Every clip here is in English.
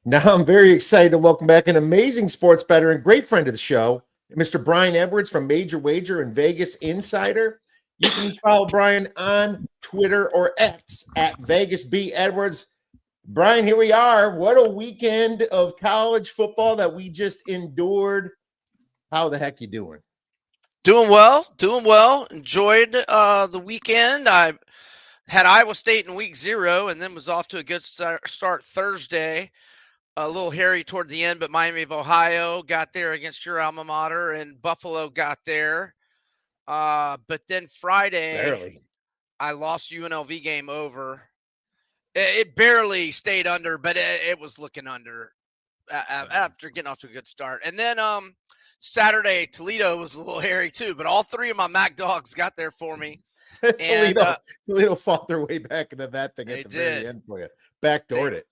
Now I'm very excited to welcome back an amazing sports bettor and great friend of the show, Mr. Brian Edwards from Major Wager and Vegas Insider. You can follow Brian on Twitter or X at Vegas B Edwards. Brian, here we are. What a weekend of college football that we just endured. How the heck you doing? Doing well, doing well. Enjoyed the weekend. I had Iowa State in week 0 and then was off to a good start Thursday. A little hairy toward the end, but Miami of Ohio got there against your alma mater, and Buffalo got there. But then Friday, Barely. I lost UNLV game over. It barely stayed under, but it was looking under after getting off to a good start. And then Saturday, Toledo was a little hairy too, but all three of my Mac dogs got there for me. And Toledo fought their way back into that thing at they the very did. end for you. Backdoored it.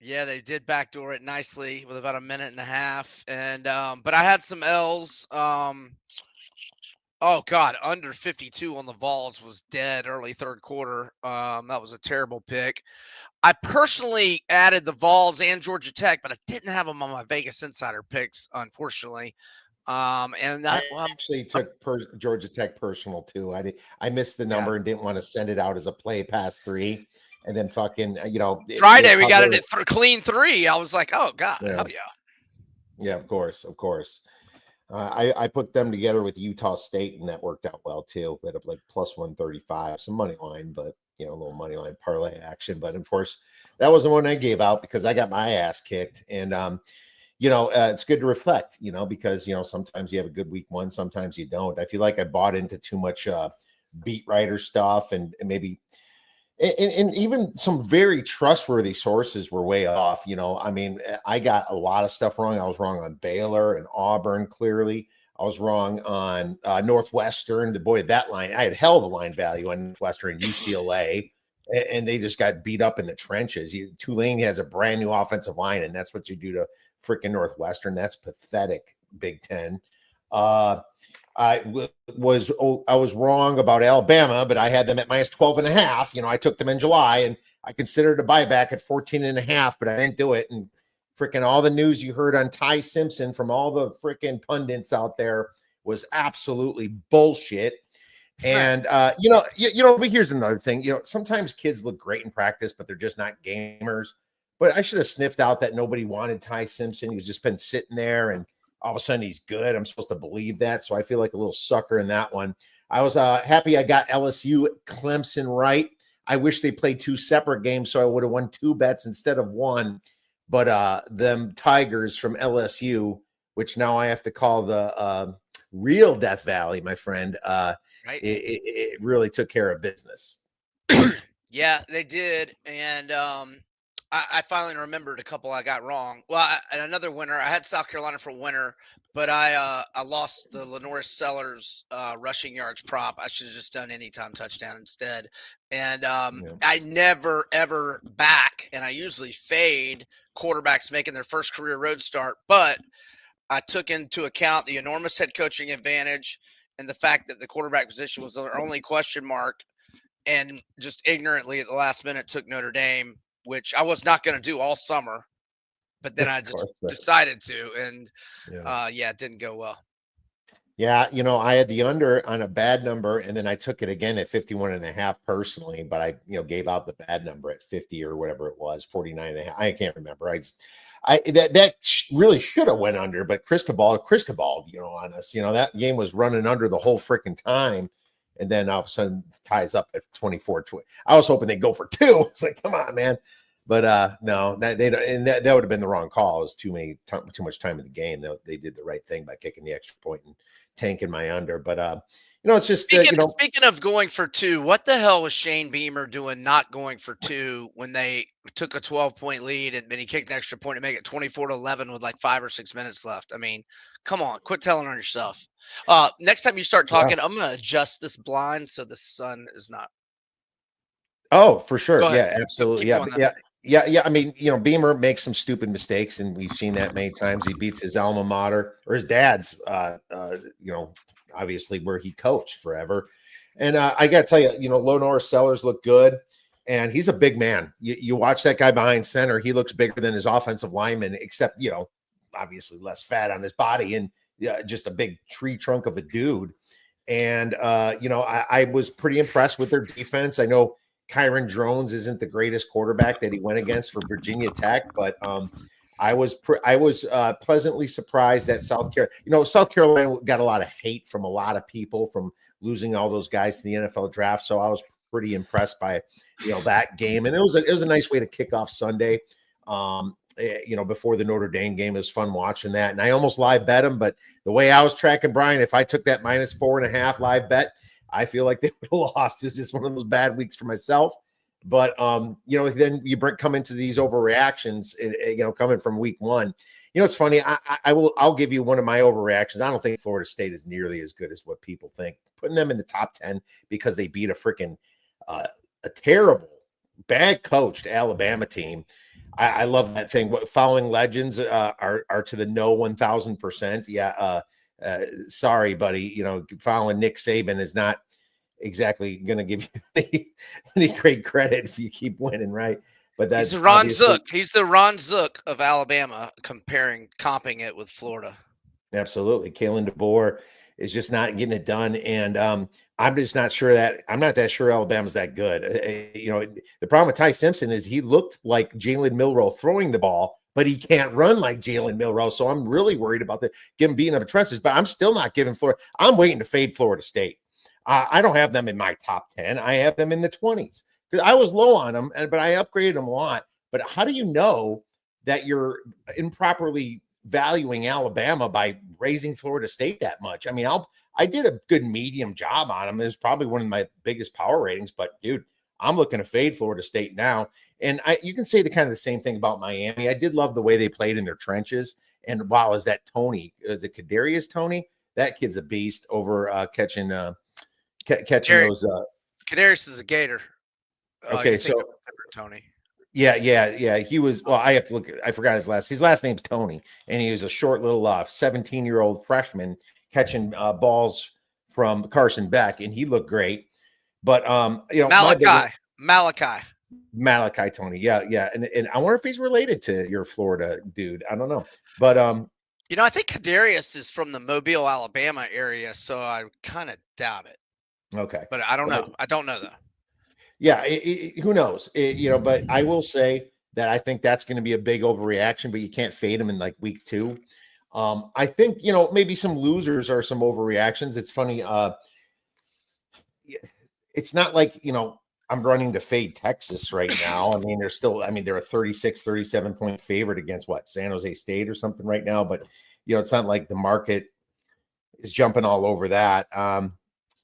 Yeah, they did backdoor it nicely with about a minute and a half. And but I had some L's. Oh God, under 52 on the Vols was dead early third quarter. That was a terrible pick. I personally added the Vols and Georgia Tech, but I didn't have them on my Vegas Insider picks, unfortunately. And I well, actually took Georgia Tech personal too. I missed the yeah. number and didn't want to send it out as a play past 3, and then fucking they Friday we got it covered. at clean 3. I was like, oh God, Yeah, hell yeah. yeah, of course. I put them together with Utah State, and that worked out well too. At up like plus 135, some money line, but a little money line parlay action. But of course, that was the one I gave out because I got my ass kicked, and it's good to reflect, because sometimes you have a good week one, sometimes you don't. I feel like I bought into too much beat writer stuff, and maybe and even some very trustworthy sources were way off. I mean, I got a lot of stuff wrong. I was wrong on Baylor and Auburn, clearly. I was wrong on Northwestern. That line, I had hell of a line value on Northwestern and UCLA, and they just got beat up in the trenches. Tulane has a brand new offensive line, and that's what you do to freaking Northwestern. That's pathetic, Big Ten. I was wrong about Alabama, but I had them at minus 12.5. I took them in July, and I considered a buyback at 14.5, but I didn't do it. And freaking all the news you heard on Ty Simpson from all the freaking pundits out there was absolutely bullshit. And but here's another thing. Sometimes kids look great in practice, but they're just not gamers. But I should have sniffed out that nobody wanted Ty Simpson. He's just been sitting there, and all of a sudden he's good. I'm supposed to believe that. So I feel like a little sucker in that one. I was happy I got LSU Clemson right. I wish they played 2 separate games so I would have won 2 bets instead of 1. But them Tigers from LSU, which now I have to call the real Death Valley, my friend, right. it really took care of business. Yeah, they did. And I finally remembered a couple I got wrong. Well, and another winner. I had South Carolina for winner, but I lost the Lenoris Sellers rushing yards prop. I should have just done anytime touchdown instead. And I never ever back, and I usually fade quarterbacks making their first career road start. But I took into account the enormous head coaching advantage and the fact that the quarterback position was their only question mark, and just ignorantly at the last minute took Notre Dame, which I was not going to do all summer, but then I just decided to, and it didn't go well. Yeah, I had the under on a bad number, and then I took it again at 51.5 personally, but I, gave out the bad number at 50 or whatever it was, 49.5. I can't remember. That really should have went under, but Cristobal, on us. That game was running under the whole freaking time. And then all of a sudden ties up at 24. I was hoping they'd go for 2. It's like, come on, man. But no, that would have been the wrong call. It was too much time in the game. They did the right thing by kicking the extra point and tanking my under. But it's just speaking of going for 2, what the hell was Shane Beamer doing not going for 2 when they took a 12-point lead and then he kicked an extra point to make it 24-11 with like 5 or 6 minutes left? I mean, come on, quit telling on yourself. Next time you start talking, I'm going to adjust this blind so the sun is not. Oh, for sure. Yeah, absolutely. Yeah. I mean, Beamer makes some stupid mistakes, and we've seen that many times. He beats his alma mater or his dad's, obviously where he coached forever. And I got to tell you, Lenoris Sellers looked good. and he's a big man. You watch that guy behind center, he looks bigger than his offensive lineman, except, obviously less fat on his body and just a big tree trunk of a dude. And, I was pretty impressed with their defense. I know Kyron Drones isn't the greatest quarterback that he went against for Virginia Tech, but I was pleasantly surprised that South Carolina. South Carolina got a lot of hate from a lot of people from losing all those guys to the NFL draft. So I was pretty impressed by that game, and it was a nice way to kick off Sunday. Before the Notre Dame game, it was fun watching that, and I almost live bet them, but the way I was tracking Brian, if I took that -4.5 live bet, I feel like they would have lost. It's just one of those bad weeks for myself. But then you come into these overreactions, coming from week one. It's funny. I'll give you one of my overreactions. I don't think Florida State is nearly as good as what people think. Putting them in the top 10 because they beat a freaking a terrible, bad coached Alabama team. I love that thing. Following legends are to the no 1,000%. Yeah. Sorry, buddy. Following Nick Saban is not exactly going to give you any great credit if you keep winning, right? But that's he's the Ron Zook. He's the Ron Zook of Alabama, comping it with Florida. Absolutely. Kalen DeBoer is just not getting it done. And I'm just not sure I'm not that sure Alabama's that good. The problem with Ty Simpson is he looked like Jalen Milroe throwing the ball, but he can't run like Jalen Milroe. So I'm really worried about getting beaten up at trenches, but I'm still not giving Florida. I'm waiting to fade Florida State. I don't have them in my top 10. I have them in the 20s because I was low on them, but I upgraded them a lot. But how do you know that you're improperly valuing Alabama by raising Florida State that much? I mean, I did a good medium job on them. It was probably one of my biggest power ratings, but dude, I'm looking to fade Florida State now. And you can say the same thing about Miami. I did love the way they played in their trenches. And wow, is it Kadarius Toney? That kid's a beast over catching those. Kadarius is a Gator. Okay, so Tony. Yeah. He was. Well, I have to look. I forgot his last name's Tony, and he was a short little 17-year-old freshman catching balls from Carson Beck, and he looked great. But Malachi Tony, yeah, and I wonder if he's related to your Florida dude. I don't know, but I think Kadarius is from the Mobile, Alabama area, so I kind of doubt it. Okay, but I don't know. I don't know though. Yeah, who knows? But I will say that I think that's going to be a big overreaction. But you can't fade them in like week 2. I think maybe some losers are some overreactions. It's funny. It's not like I'm running to fade Texas right now. I mean, they're a 36-37 point favorite against San Jose State or something right now. But it's not like the market is jumping all over that.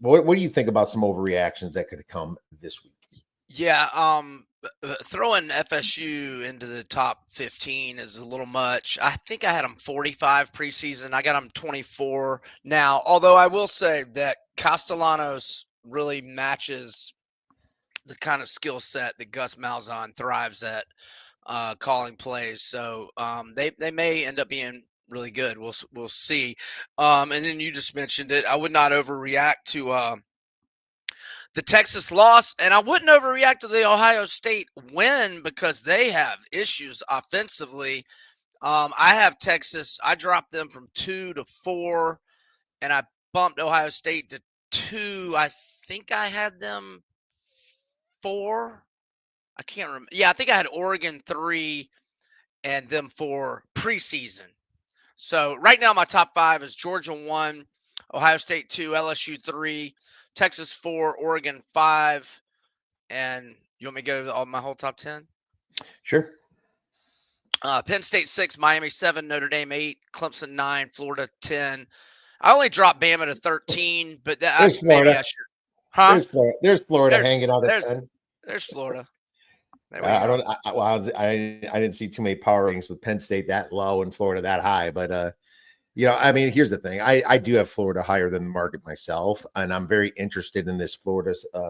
What do you think about some overreactions that could come this week? Yeah, throwing FSU into the top 15 is a little much. I think I had them 45 preseason. I got them 24 now. Although I will say that Castellanos really matches the kind of skill set that Gus Malzahn thrives at, calling plays. So they may end up being really good. We'll see. And then you just mentioned it. I would not overreact to the Texas loss, and I wouldn't overreact to the Ohio State win because they have issues offensively. I have Texas. I dropped them from 2 to 4, and I bumped Ohio State to 2. I think I had them 4. I can't remember. Yeah, I think I had Oregon 3 and them 4 preseason. So right now my top 5 is Georgia 1, Ohio State 2, LSU 3, Texas 4, Oregon 5, and you want me to go to my whole top 10? Sure. Penn State 6, Miami 7, Notre Dame 8, Clemson 9, Florida 10. I only dropped Bama to 13, but maybe I should. Huh? There's Florida hanging out at 10. There's Florida. I didn't see too many power ratings with Penn State that low and Florida that high, but here's the thing. I do have Florida higher than the market myself, and I'm very interested in this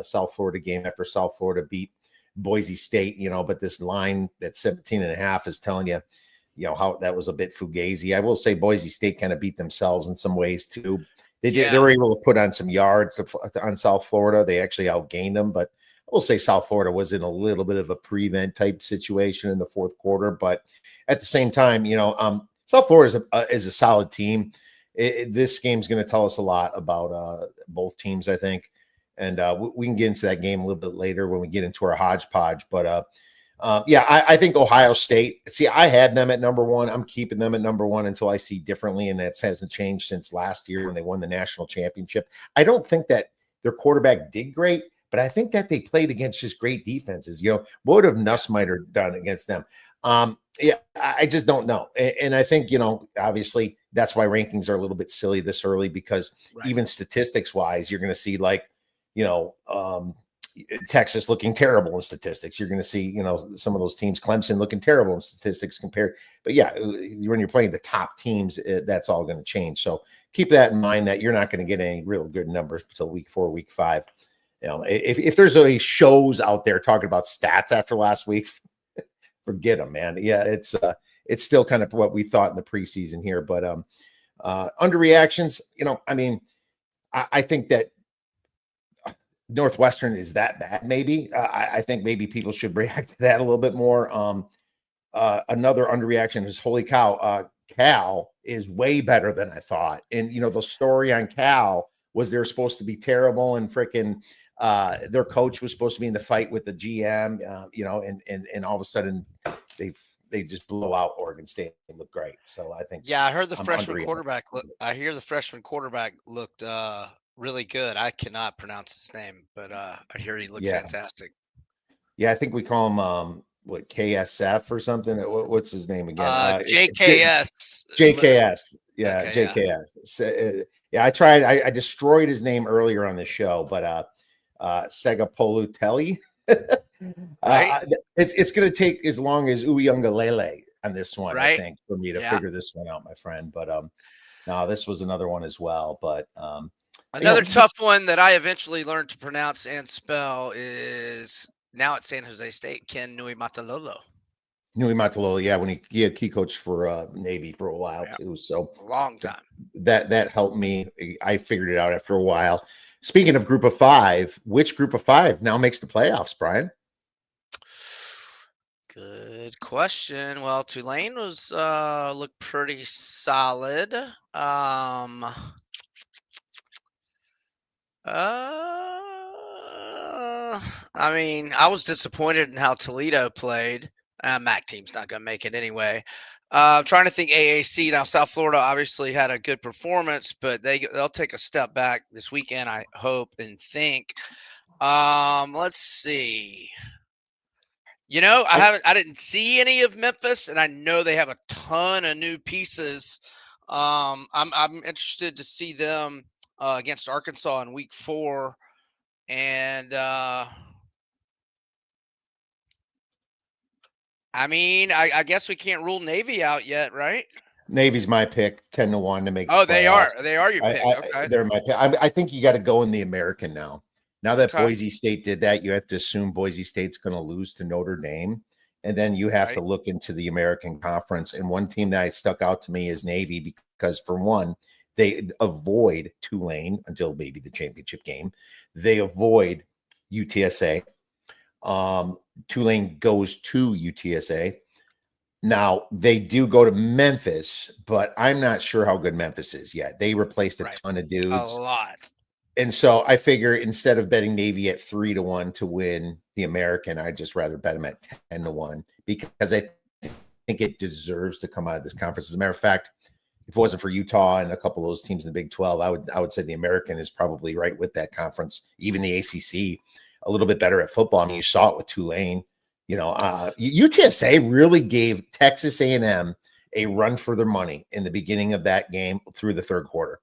South Florida game after South Florida beat Boise State, but this line that's 17.5 is telling you, how that was a bit fugazi. I will say Boise State kind of beat themselves in some ways too. They were able to put on some yards on South Florida. They actually outgained them, but will say South Florida was in a little bit of a prevent type situation in the fourth quarter, but at the same time, South Florida is a solid team. This game's going to tell us a lot about both teams, I think, and we can get into that game a little bit later when we get into our hodgepodge. But I think Ohio State. See, I had them at number one. I'm keeping them at number one until I see differently, and that hasn't changed since last year when they won the national championship. I don't think that their quarterback did great, but I think that they played against just great defenses. What would have Nussmeier done against them? I just don't know. And I think, obviously that's why rankings are a little bit silly this early, because even statistics wise, you're going to see Texas looking terrible in statistics. You're going to see, some of those teams, Clemson looking terrible in statistics compared. But when you're playing the top teams, that's all going to change. So keep that in mind, that you're not going to get any real good numbers until week 4, week 5. If there's any shows out there talking about stats after last week, forget them, man. Yeah, it's still kind of what we thought in the preseason here. But underreactions, I think that Northwestern is that bad. Maybe I think maybe people should react to that a little bit more. Another underreaction is, holy cow, Cal is way better than I thought. And the story on Cal was they're supposed to be terrible, and freaking their coach was supposed to be in the fight with the GM, and all of a sudden they just blow out Oregon State and look great. So I think, I heard the freshman quarterback. I hear the freshman quarterback looked really good. I cannot pronounce his name, but I hear he looked fantastic. Yeah, I think we call him KSF or something. What's his name again? JKS. JKS. Yeah, okay, JKS. So, I tried. I destroyed his name earlier on the show, but Segapolu right? It's going to take as long as Uyunglele on this one, right? I think, for me to figure this one out, my friend. But no, this was another one as well. But another tough one that I eventually learned to pronounce and spell is now at San Jose State, Ken Nui Matalolo. Nui Matalolo, yeah, when he had key coach for Navy for a while too. So a long time. That helped me. I figured it out after a while. Speaking of Group of 5, which Group of 5 now makes the playoffs, Brian? Good question. Well, Tulane was looked pretty solid. I was disappointed in how Toledo played. MAC team's not going to make it anyway. I'm trying to think AAC now. South Florida obviously had a good performance, but they'll take a step back this weekend, I hope and think. Let's see. I didn't see any of Memphis, and I know they have a ton of new pieces. I'm interested to see them against Arkansas in week 4, and I guess we can't rule Navy out yet, right? Navy's my pick, 10-1 to make. Oh, they are. They are your pick. Okay, they're my pick. I think you got to go in the American now. Now that Boise State did that, you have to assume Boise State's going to lose to Notre Dame, and then you have to look into the American Conference. And one team that stuck out to me is Navy, because for one, they avoid Tulane until maybe the championship game. They avoid UTSA. Tulane goes to UTSA. Now, they do go to Memphis, but I'm not sure how good Memphis is yet. They replaced a ton of dudes. A lot. And so I figure instead of betting Navy at 3-1 to win the American, I'd just rather bet them at 10-1, because I think it deserves to come out of this conference. As a matter of fact, if it wasn't for Utah and a couple of those teams in the Big 12, I would say the American is probably right with that conference. Even the ACC, a little bit better at football. I mean, you saw it with Tulane. UTSA really gave Texas A&M a run for their money in the beginning of that game through the third quarter.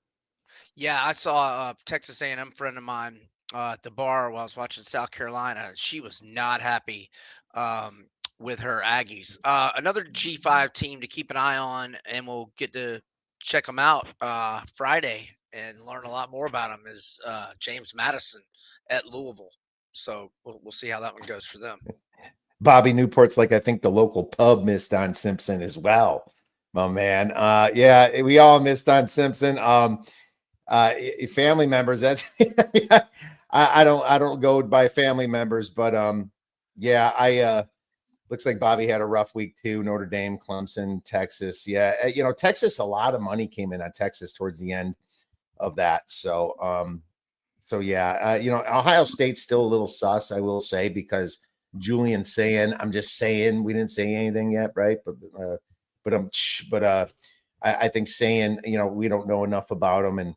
Yeah, I saw a Texas A&M friend of mine at the bar while I was watching South Carolina. She was not happy with her Aggies. Another G5 team to keep an eye on, and we'll get to check them out Friday and learn a lot more about them, is James Madison at Louisville. So we'll see how that one goes for them. Bobby Newport's I think the local pub missed on Simpson as well, my man. We all missed on Simpson. Family members, that's I don't go by family members, but yeah, I looks like Bobby had a rough week too. Notre Dame, Clemson, Texas. Yeah, Texas, a lot of money came in on Texas towards the end of that. So yeah, Ohio State's still a little sus, I will say, because Julian saying, I'm just saying, we didn't say anything yet, right? But I think saying, we don't know enough about him, and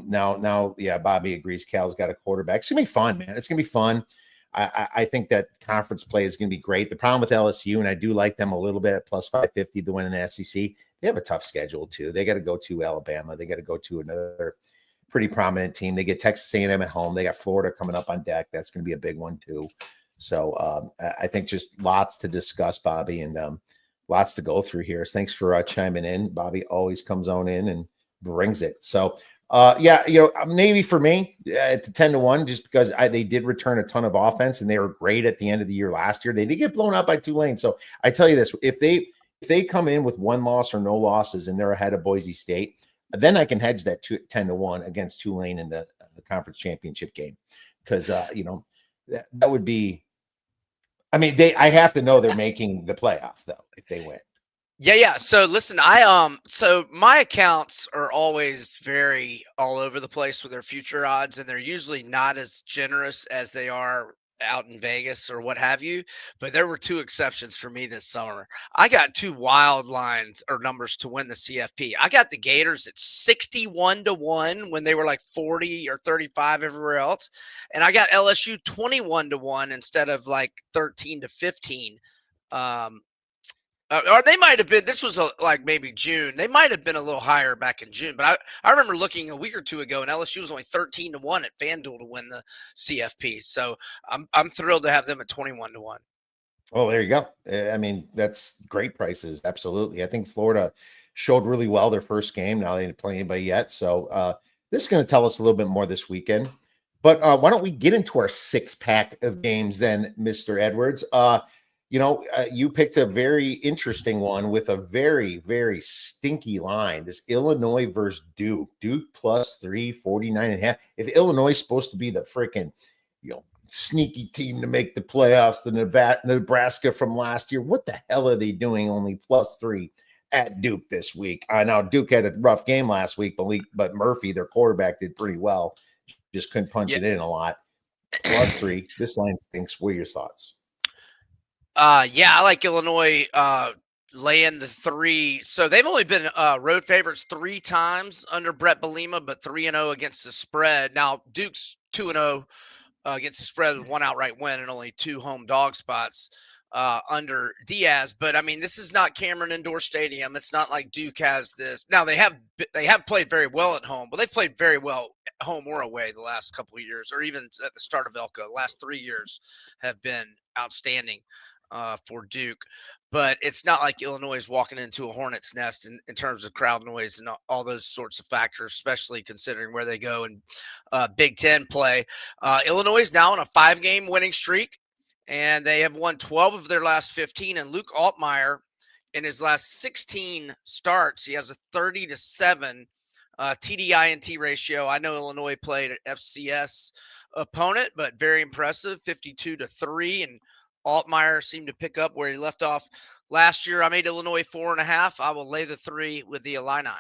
now, yeah, Bobby agrees. Cal's got a quarterback. It's gonna be fun, man. It's gonna be fun. I think that conference play is going to be great. The problem with LSU, and I do like them a little bit at plus 550 to win in the SEC, they have a tough schedule too. They got to go to Alabama. They got to go to another pretty prominent team. They get Texas A&M at home. They got Florida coming up on deck. That's going to be a big one too. So I think just lots to discuss, Bobby, and lots to go through here. Thanks for chiming in. Bobby always comes on in and brings it. So yeah, maybe for me at the 10-1, just because they did return a ton of offense and they were great at the end of the year last year. They did get blown out by Tulane. So I tell you this, if they come in with one loss or no losses and they're ahead of Boise State, then I can hedge that 10-1 against Tulane in the conference championship game. Because that would be, I mean, I have to know they're making the playoff though if they win. Yeah. So listen, so my accounts are always very all over the place with their future odds, and they're usually not as generous as they are out in Vegas or what have you. But there were two exceptions for me this summer. I got two wild lines or numbers to win the CFP. I got the Gators at 61-1 when they were like 40 or 35 everywhere else, and I got LSU 21-1 instead of like 13-15. Or they might have been. This was like maybe June. They might have been a little higher back in June, but I remember looking a week or two ago, and LSU was only 13-1 at FanDuel to win the CFP. So I'm thrilled to have them at 21-1. Well, there you go. I mean, that's great prices. Absolutely. I think Florida showed really well their first game. Now they didn't play anybody yet. So this is going to tell us a little bit more this weekend. But why don't we get into our 6-pack of games then, Mr. Edwards? You picked a very interesting one with a very, very stinky line. This Illinois versus Duke. Duke plus 349.5. If Illinois is supposed to be the freaking, sneaky team to make the playoffs, the Nebraska from last year, what the hell are they doing only plus 3 at Duke this week? Now Duke had a rough game last week, but Murphy, their quarterback, did pretty well. Just couldn't punch it in a lot. Plus 3. This line stinks. What are your thoughts? Yeah, I like Illinois laying the 3. So they've only been road favorites 3 times under Brett Bielema, but 3-0 against the spread. Now Duke's 2-0 against the spread with 1 outright win and only 2 home dog spots under Diaz. But I mean, this is not Cameron Indoor Stadium. It's not like Duke has this. Now they have played very well at home, but they've played very well at home or away the last couple of years, or even at the start of Elko. The last 3 years have been outstanding for Duke. But it's not like Illinois is walking into a hornet's nest in terms of crowd noise and all those sorts of factors, especially considering where they go in Big Ten play. Illinois is now on a 5-game winning streak, and they have won 12 of their last 15. And Luke Altmaier, in his last 16 starts, he has a 30-7 TDINT ratio. I know Illinois played an FCS opponent, but very impressive, 52-3. And Altmaier seemed to pick up where he left off last year. I made Illinois 4.5. I will lay the 3 with the Illini.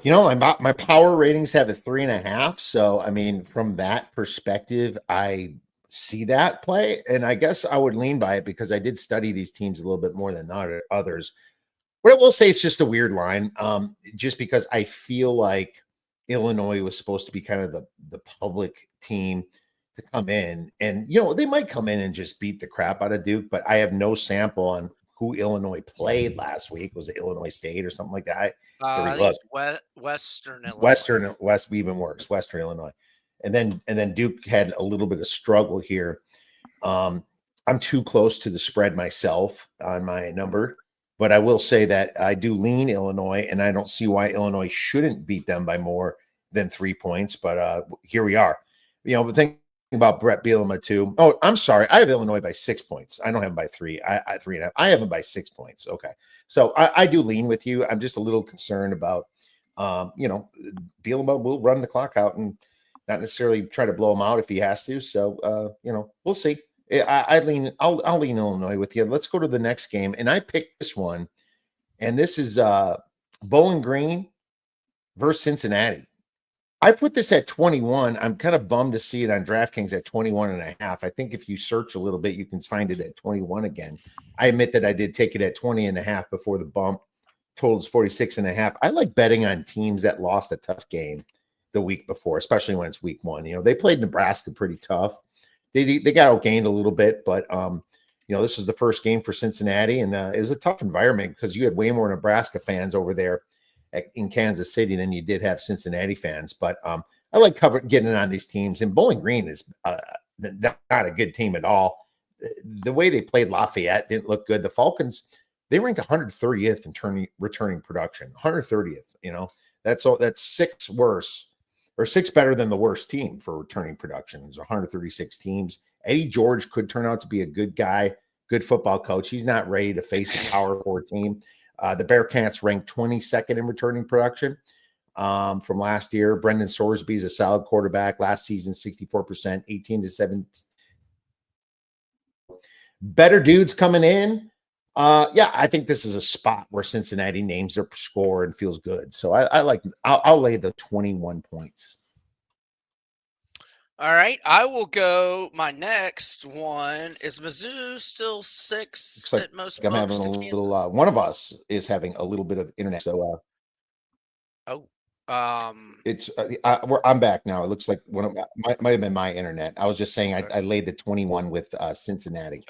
My power ratings have a 3.5. So, I mean, from that perspective, I see that play. And I guess I would lean by it because I did study these teams a little bit more than others. But I will say it's just a weird line, just because I feel like Illinois was supposed to be kind of the public team to come in. And, they might come in and just beat the crap out of Duke, but I have no sample on who Illinois played last week. Was it Illinois State or something like that? I think it's Western Illinois. Even worse, Western Illinois. And then Duke had a little bit of struggle here. I'm too close to the spread myself on my number, but I will say that I do lean Illinois, and I don't see why Illinois shouldn't beat them by more than 3 points. But here we are. But think about Brett Bielema too. Oh, I'm sorry. I have Illinois by 6 points. I don't have them by 3. I 3.5. I have them by 6 points. Okay. So I do lean with you. I'm just a little concerned about, Bielema will run the clock out and not necessarily try to blow him out if he has to. So we'll see. I'll lean Illinois with you. Let's go to the next game, and I picked this one, and this is Bowling Green versus Cincinnati. I put this at 21. I'm kind of bummed to see it on DraftKings at 21.5. I think if you search a little bit, you can find it at 21 again. I admit that I did take it at 20.5 before the bump. Totals 46.5. I like betting on teams that lost a tough game the week before, especially when it's week 1. They played Nebraska pretty tough. They got outgained a little bit, but this was the first game for Cincinnati, and it was a tough environment because you had way more Nebraska fans over there in Kansas City than you did have Cincinnati fans. But I like getting on these teams, and Bowling Green is not a good team at all. The way they played Lafayette didn't look good. The Falcons, they rank 130th in returning production, 130th. That's 6 worse or 6 better than the worst team for returning production. There's 136 teams. Eddie George could turn out to be a good guy, good football coach. He's not ready to face a Power 4 team. The Bearcats ranked 22nd in returning production from last year. Brendan Sorsby is a solid quarterback. Last season, 64%, 18-7. Better dudes coming in. I think this is a spot where Cincinnati names their score and feels good. So I'll lay the 21 points. All right, I will go. My next one is Mizzou still 6 like at most. I'm having a little. One of us is having a little bit of internet. So it's I'm back now. It looks like one of might have been my internet. I was just saying I laid the 21 with Cincinnati.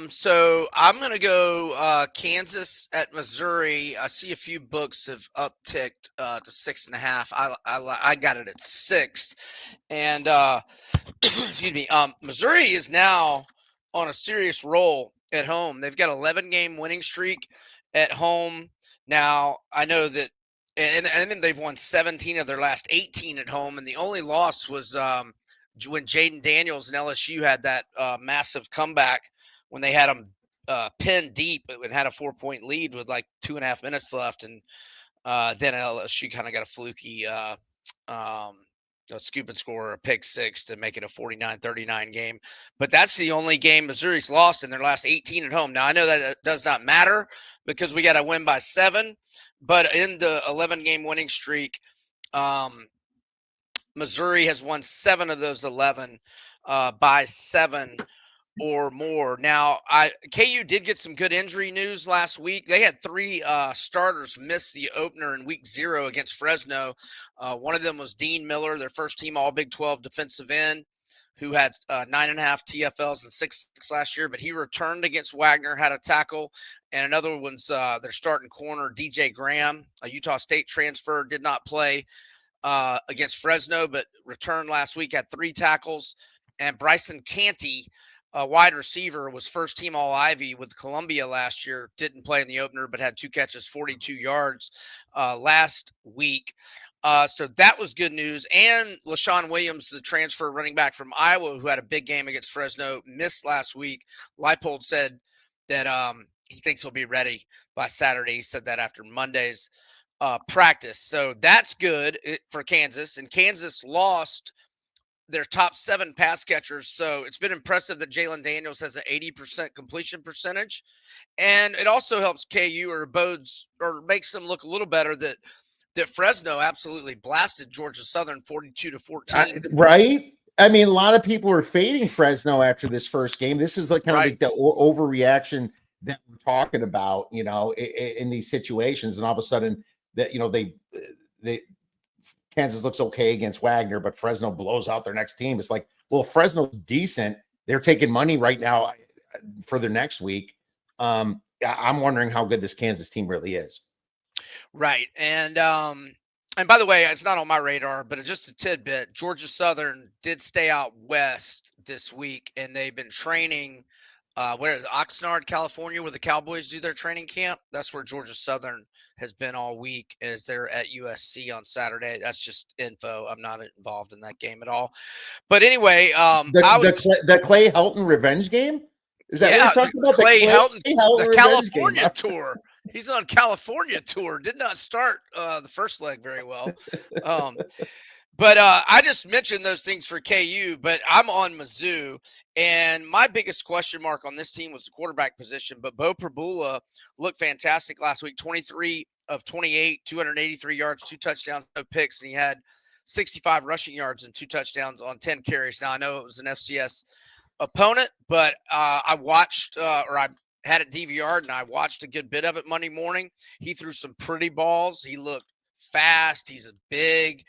So I'm gonna go Kansas at Missouri. I see a few books have upticked to 6.5. I got it at 6, and excuse me. Missouri is now on a serious roll at home. They've got 11-game winning streak at home now. I know that, and then they've won 17 of their last 18 at home, and the only loss was when Jaden Daniels and LSU had that massive comeback when they had them pinned deep and had a 4-point lead with like 2.5 minutes left. And then LSU kind of got a fluky scoop and score, a pick 6 to make it a 49-39 game. But that's the only game Missouri's lost in their last 18 at home. Now, I know that does not matter because we got to win by 7. But in the 11-game winning streak, Missouri has won 7 of those 11 by 7 or more. Now, KU did get some good injury news last week. They had 3 starters miss the opener in week 0 against Fresno. One of them was Dean Miller, their first team All Big 12 defensive end, who had 9.5 TFLs and 6 last year, but he returned against Wagner, had a tackle. And another one's their starting corner, DJ Graham, a Utah State transfer, did not play against Fresno, but returned last week, had 3 tackles. And Bryson Canty, a wide receiver, was first team All Ivy with Columbia last year, didn't play in the opener, but had 2 catches, 42 yards last week. So that was good news. And LaShawn Williams, the transfer running back from Iowa, who had a big game against Fresno, missed last week. Leipold said that he thinks he'll be ready by Saturday. He said that after Monday's practice. So that's good for Kansas. And Kansas lost their top 7 pass catchers. So it's been impressive that Jalen Daniels has an 80% completion percentage. And it also helps KU or bodes or makes them look a little better that Fresno absolutely blasted Georgia Southern 42-14. Right? I mean, a lot of people are fading Fresno after this first game. This is like kind of like the overreaction that we're talking about, in these situations. And all of a sudden that, they Kansas looks okay against Wagner, but Fresno blows out their next team. It's like, well, Fresno's decent. They're taking money right now for their next week. I'm wondering how good this Kansas team really is. Right. And by the way, it's not on my radar, but just a tidbit. Georgia Southern did stay out west this week, and they've been training. Where is Oxnard, California, where the Cowboys do their training camp? That's where Georgia Southern has been all week, as they're at USC on Saturday. That's just info. I'm not involved in that game at all. But anyway, the Clay Helton revenge game? Is that what you're talking about? Clay Helton, the California tour. He's on California tour. Did not start the first leg very well. But I just mentioned those things for KU, but I'm on Mizzou, and my biggest question mark on this team was the quarterback position. But Bo Prabula looked fantastic last week, 23 of 28, 283 yards, 2 touchdowns, no picks, and he had 65 rushing yards and 2 touchdowns on 10 carries. Now I know it was an FCS opponent, but I watched or I had it DVR'd and I watched a good bit of it Monday morning. He threw some pretty balls. He looked fast. He's a big.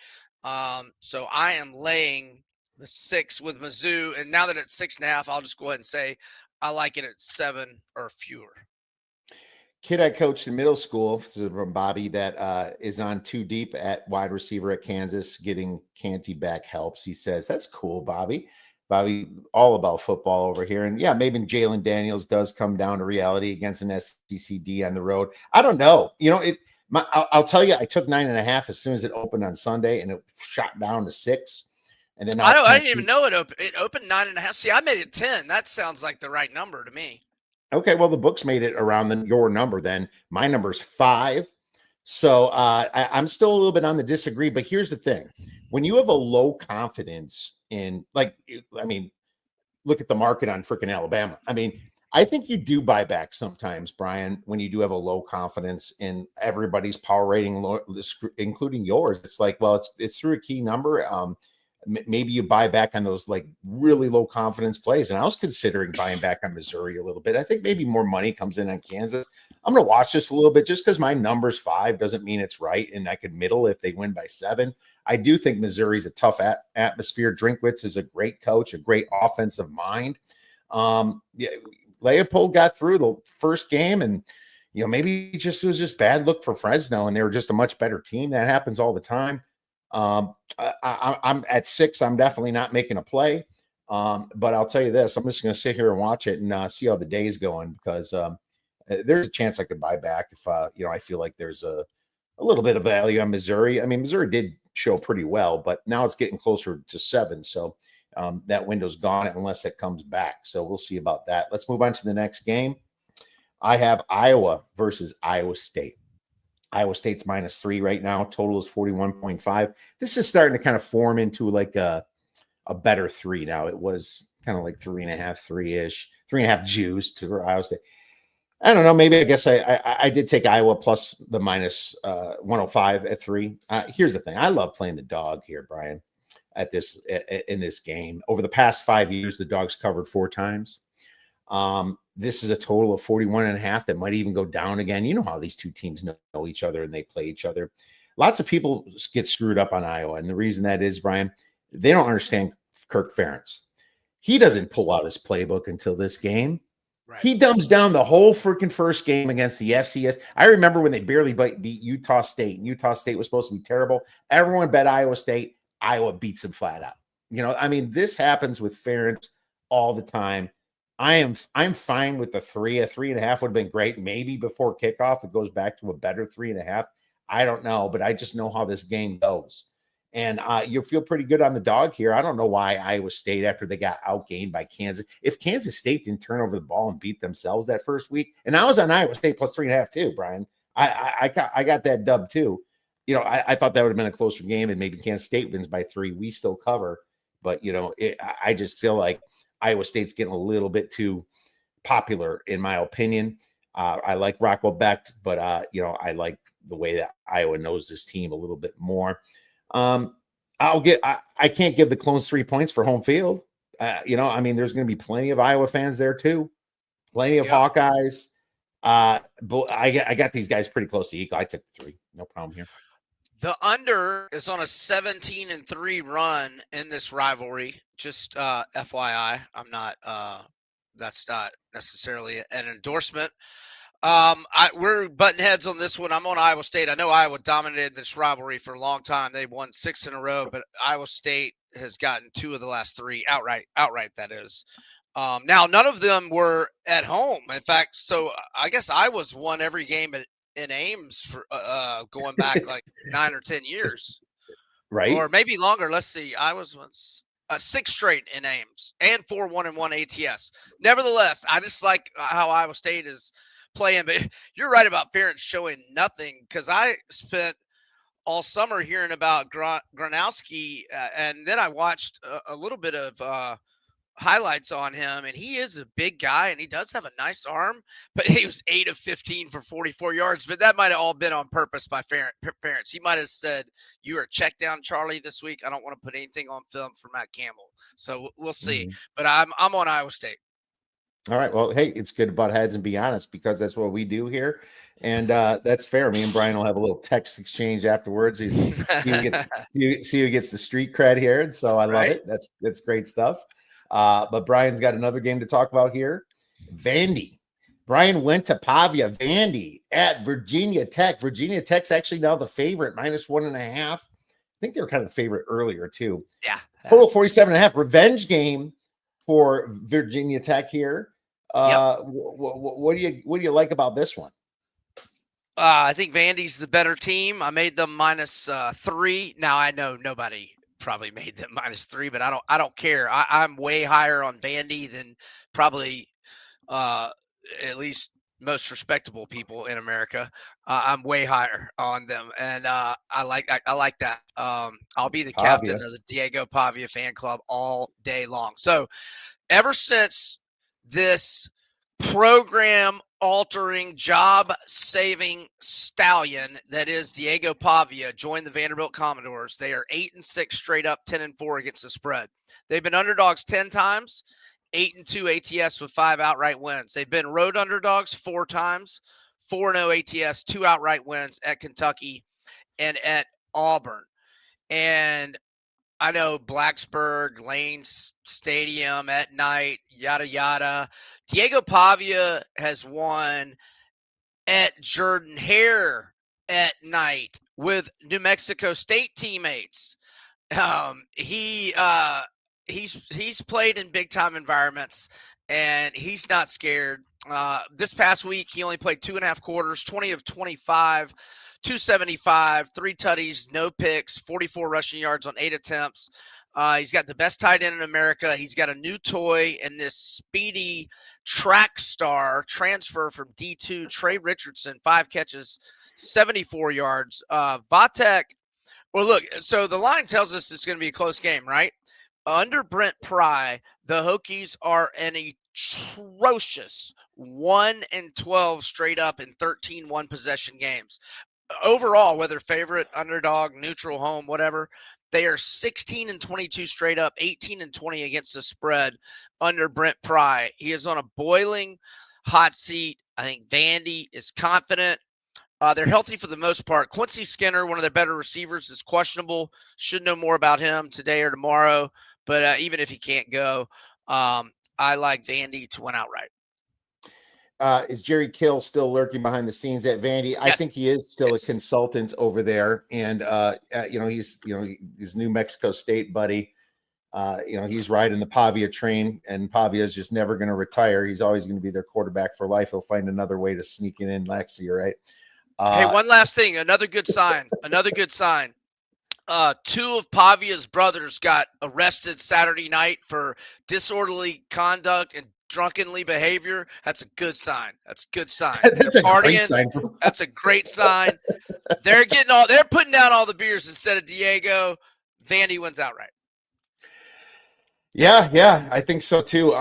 So I am laying the 6 with Mizzou, and now that it's 6.5, I'll just go ahead and say I like it at 7 or fewer. Kid I coached in middle school from Bobby that is on too deep at wide receiver at Kansas, getting Canty back helps. He says, that's cool, Bobby. Bobby, all about football over here. And yeah, maybe Jalen Daniels does come down to reality against an SEC on the road. I don't know. I'll tell you, I took 9.5 as soon as it opened on Sunday, and it shot down to 6. And then now it's I didn't even know it opened. It opened 9.5. See, I made it 10. That sounds like the right number to me. Okay, well, the books made it around your number. Then my number's 5. So I'm still a little bit on the disagree. But here's the thing: when you have a low confidence in, look at the market on freaking Alabama. I think you do buy back sometimes, Brian, when you do have a low confidence in everybody's power rating, including yours. It's like, well, it's through a key number. Maybe you buy back on those like really low confidence plays. And I was considering buying back on Missouri a little bit. I think maybe more money comes in on Kansas. I'm going to watch this a little bit just because my number's 5 doesn't mean it's right. And I could middle if they win by 7. I do think Missouri's a tough atmosphere. Drinkwitz is a great coach, a great offensive mind. Yeah, Leopold got through the first game, and maybe it was just bad look for Fresno, and they were just a much better team. That happens all the time. I'm at 6. I'm definitely not making a play. But I'll tell you this: I'm just going to sit here and watch it and see how the day is going, because there's a chance I could buy back if I feel like there's a little bit of value on Missouri. Missouri did show pretty well, but now it's getting closer to 7. So that window's gone unless it comes back. So we'll see about that. Let's move on to the next game. I have Iowa versus Iowa State. Iowa State's -3 right now. Total is 41.5. This is starting to kind of form into like a better 3 now. It was kind of like 3.5, 3-ish, 3.5 juice to Iowa State. I don't know. Maybe I guess I did take Iowa plus the minus 105 at 3. Here's the thing. I love playing the dog here, Brian, in this game. Over the past 5 years, the dog's covered 4 times. This is a total of 41.5 that might even go down again. You know how these two teams know each other and they play each other. Lots of people get screwed up on Iowa. And the reason that is, Brian, they don't understand Kirk Ferentz. He doesn't pull out his playbook until this game. Right. He dumbs down the whole freaking first game against the FCS. I remember when they barely beat Utah State, and Utah State was supposed to be terrible. Everyone bet Iowa State. Iowa beats them flat out. This happens with Ferentz all the time. I'm fine with the 3. A 3.5 would have been great. Maybe before kickoff, it goes back to a better 3.5. I don't know, but I just know how this game goes. And you feel pretty good on the dog here. I don't know why Iowa State, after they got outgained by Kansas, if Kansas State didn't turn over the ball and beat themselves that first week, and I was on Iowa State plus 3.5 too, Brian. I got that dub too. I thought that would have been a closer game, and maybe Kansas State wins by 3. We still cover, but I just feel like Iowa State's getting a little bit too popular, in my opinion. I like Rocco Becht, but I like the way that Iowa knows this team a little bit more. I can't give the Clones 3 points for home field. There's going to be plenty of Iowa fans there too. Plenty of Hawkeyes. But I got these guys pretty close to equal. I took 3. No problem here. The under is on a 17-3 run in this rivalry. Just FYI, I'm not. That's not necessarily an endorsement. We're butting heads on this one. I'm on Iowa State. I know Iowa dominated this rivalry for a long time. They've won 6 in a row, but Iowa State has gotten 2 of the last 3 outright. That is. Now, none of them were at home. In fact, so I guess Iowa's won every game in Ames for going back like 9 or 10 years, right? Or maybe longer. Let's see. I was 6 straight in Ames and 4 1-1 ATS. Nevertheless, I just like how Iowa State is playing. But you're right about Ferentz showing nothing, because I spent all summer hearing about Gronowski, and then I watched a little bit of highlights on him, and he is a big guy, and he does have a nice arm. But he was 8 of 15 for 44 yards. But that might have all been on purpose by parents. He might have said, "You are checked down, Charlie, this week. I don't want to put anything on film for Matt Campbell." So we'll see. Mhm. But I'm on Iowa State. All right. Well, hey, it's good to butt heads and be honest because that's what we do here, and that's fair. Me and Brian will have a little text exchange afterwards. See who gets see who gets the street cred here, and so I love Right? it. That's great stuff. But Brian's got another game to talk about here. Vandy. Brian went to Pavia. Vandy at Virginia Tech. Virginia Tech's actually now the favorite, -1.5. I think they were kind of the favorite earlier too. Yeah. Total 47.5. Revenge game for Virginia Tech here. Yep. What do you like about this one? I think Vandy's the better team. I made them -3. Now I know nobody probably made them -3, but I don't care. I'm way higher on Vandy than probably uh, at least most respectable people in America. I'm way higher on them, and I like that. I'll be the captain Pavia. of the Diego Pavia fan club all day long. So ever since this program altering, job saving stallion that is Diego Pavia joined the Vanderbilt Commodores, they are 8-6 straight up, 10-4 against the spread. They've been underdogs 10 times, 8-2 ATS with 5 outright wins. They've been road underdogs 4 times, 4-0 ATS, 2 outright wins at Kentucky and at Auburn. And I know Blacksburg, Lane Stadium at night, yada, yada. Diego Pavia has won at Jordan Hare at night with New Mexico State teammates. He's played in big time environments, and he's not scared. This past week he only played 2.5 quarters, 20 of 25, 275, 3 tutties, no picks, 44 rushing yards on 8 attempts. He's got the best tight end in America. He's got a new toy and this speedy track star transfer from D2, Trey Richardson, 5 catches, 74 yards. Vatek, well, look, so the line tells us it's going to be a close game, right? Under Brent Pry, the Hokies are an atrocious 1-12 straight up in 13 one possession games. Overall, whether favorite, underdog, neutral, home, whatever, they are 16-22 straight up, 18-20 against the spread under Brent Pry. He is on a boiling hot seat. I think Vandy is confident. They're healthy for the most part. Quincy Skinner, one of their better receivers, is questionable. Should know more about him today or tomorrow. But even if he can't go, I like Vandy to win outright. Is Jerry Kill still lurking behind the scenes at Vandy? I think he Yes. is still a Yes. consultant over there, and he's his New Mexico State buddy. He's riding the Pavia train, and Pavia is just never going to retire. He's always going to be their quarterback for life. He'll find another way to sneak it in next year, right? Hey, one last thing. Another good sign. Another good sign. 2 of Pavia's brothers got arrested Saturday night for disorderly conduct and drunkenly behavior. That's a good sign. That's a good sign. That's They're a great partying. sign. That's a great sign. They're putting down all the beers instead of Diego. Vandy wins outright. Yeah, I think so too.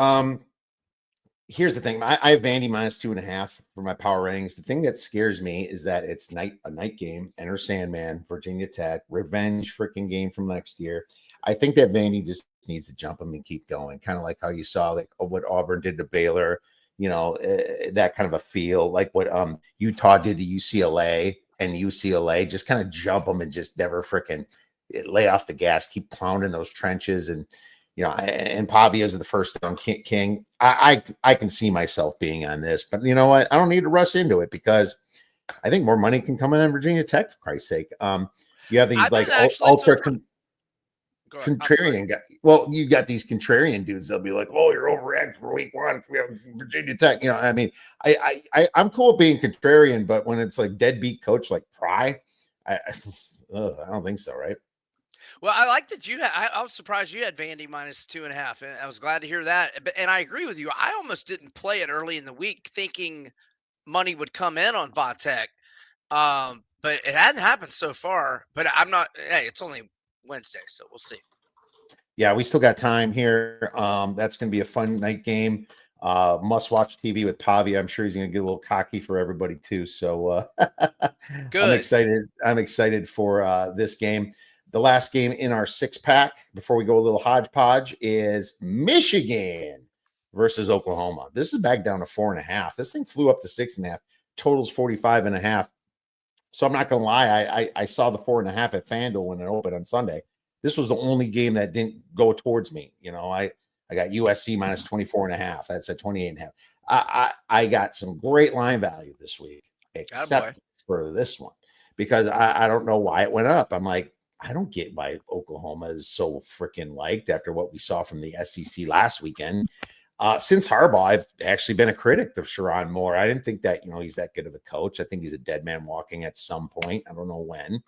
Here's the thing. I have Vandy -2.5 for my power ratings. The thing that scares me is that it's a night game. Enter Sandman, Virginia Tech, revenge freaking game from next year. I think that Vandy just needs to jump them and keep going, kind of like how you saw like what Auburn did to Baylor. That kind of a feel like what Utah did to UCLA, and UCLA just kind of jump them and just never freaking lay off the gas, keep pounding those trenches. And and Pavia is the first down king. I can see myself being on this, but you know what? I don't need to rush into it because I think more money can come in on Virginia Tech, for Christ's sake. You have these I've like been actually ultra Go ahead. I'm sorry. contrarian guy. Well, you got these contrarian dudes. They'll be like, "Oh, you're overreacting for week 1. We have Virginia Tech." I mean, I'm cool with being contrarian, but when it's like deadbeat coach like Pry, I don't think so, right? Well, I like that you had. I was surprised you had Vandy -2.5, and I was glad to hear that. And I agree with you. I almost didn't play it early in the week, thinking money would come in on Vatek. but it hadn't happened so far. But I'm not. Hey, it's only Wednesday, so we'll see. Yeah, we still got time here. That's going to be a fun night game. Must watch TV with Pavi. I'm sure he's going to get a little cocky for everybody too. So I'm Good. excited. I'm excited for this game. The last game in our 6-pack before we go a little hodgepodge is Michigan versus Oklahoma. This is back down to 4.5. This thing flew up to 6.5. Totals 45.5. So I'm not going to lie. I saw the 4.5 at FanDuel when it opened on Sunday. This was the only game that didn't go towards me. I got USC minus 24.5. That's at 28.5. I got some great line value this week, except for this one, because I don't know why it went up. I'm like, I don't get why Oklahoma is so freaking liked after what we saw from the SEC last weekend. Since Harbaugh, I've actually been a critic of Sherrod Moore. I didn't think that, he's that good of a coach. I think he's a dead man walking at some point. I don't know when.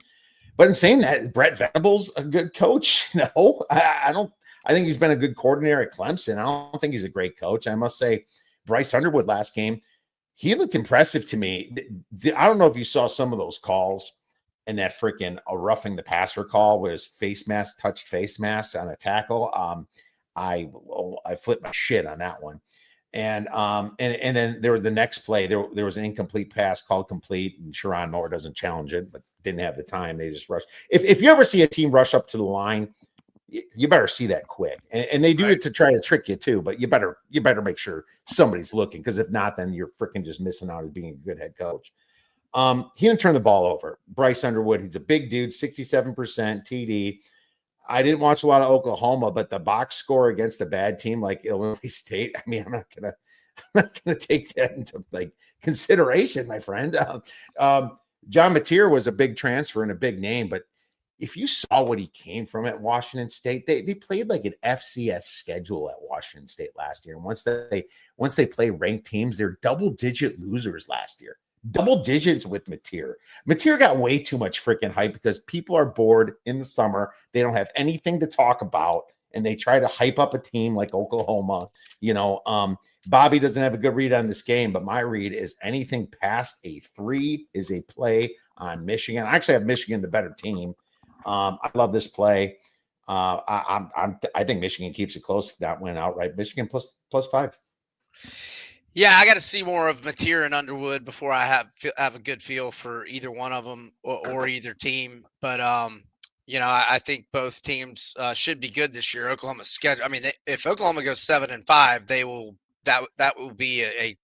But in saying that, Brett Venables a good coach? No, I don't. I think he's been a good coordinator at Clemson. I don't think he's a great coach. I must say, Bryce Underwood last game, he looked impressive to me. I don't know if you saw some of those calls and that freaking roughing the passer call where his face mask touched face mask on a tackle. I flipped my shit on that one. And then there was the next play. There was an incomplete pass called complete, and Sherrod Moore doesn't challenge it, but didn't have the time. They just rushed. If you ever see a team rush up to the line, you better see that quick. And they do it to try to trick you too. But you better make sure somebody's looking, because if not, then you're freaking just missing out as being a good head coach. He didn't turn the ball over. Bryce Underwood, he's a big dude, 67% TD. I didn't watch a lot of Oklahoma, but the box score against a bad team like Illinois State, I mean, I'm not gonna take that into consideration, my friend. John Mateer was a big transfer and a big name, but if you saw what he came from at Washington State, they played like an FCS schedule at Washington State last year. And once they play ranked teams, they're double-digit losers last year. Double digits with Mateer. Mateer got way too much freaking hype because people are bored in the summer. They don't have anything to talk about, and they try to hype up a team like Oklahoma. Bobby doesn't have a good read on this game, but my read is anything past a 3 is a play on Michigan. I actually have Michigan the better team. I love this play. I think Michigan keeps it close. That went outright. Michigan plus 5. Yeah, I got to see more of Mateer and Underwood before I have a good feel for either one of them or either team. But I think both teams should be good this year. Oklahoma's schedule. I mean, if Oklahoma goes 7-5, they will that will be a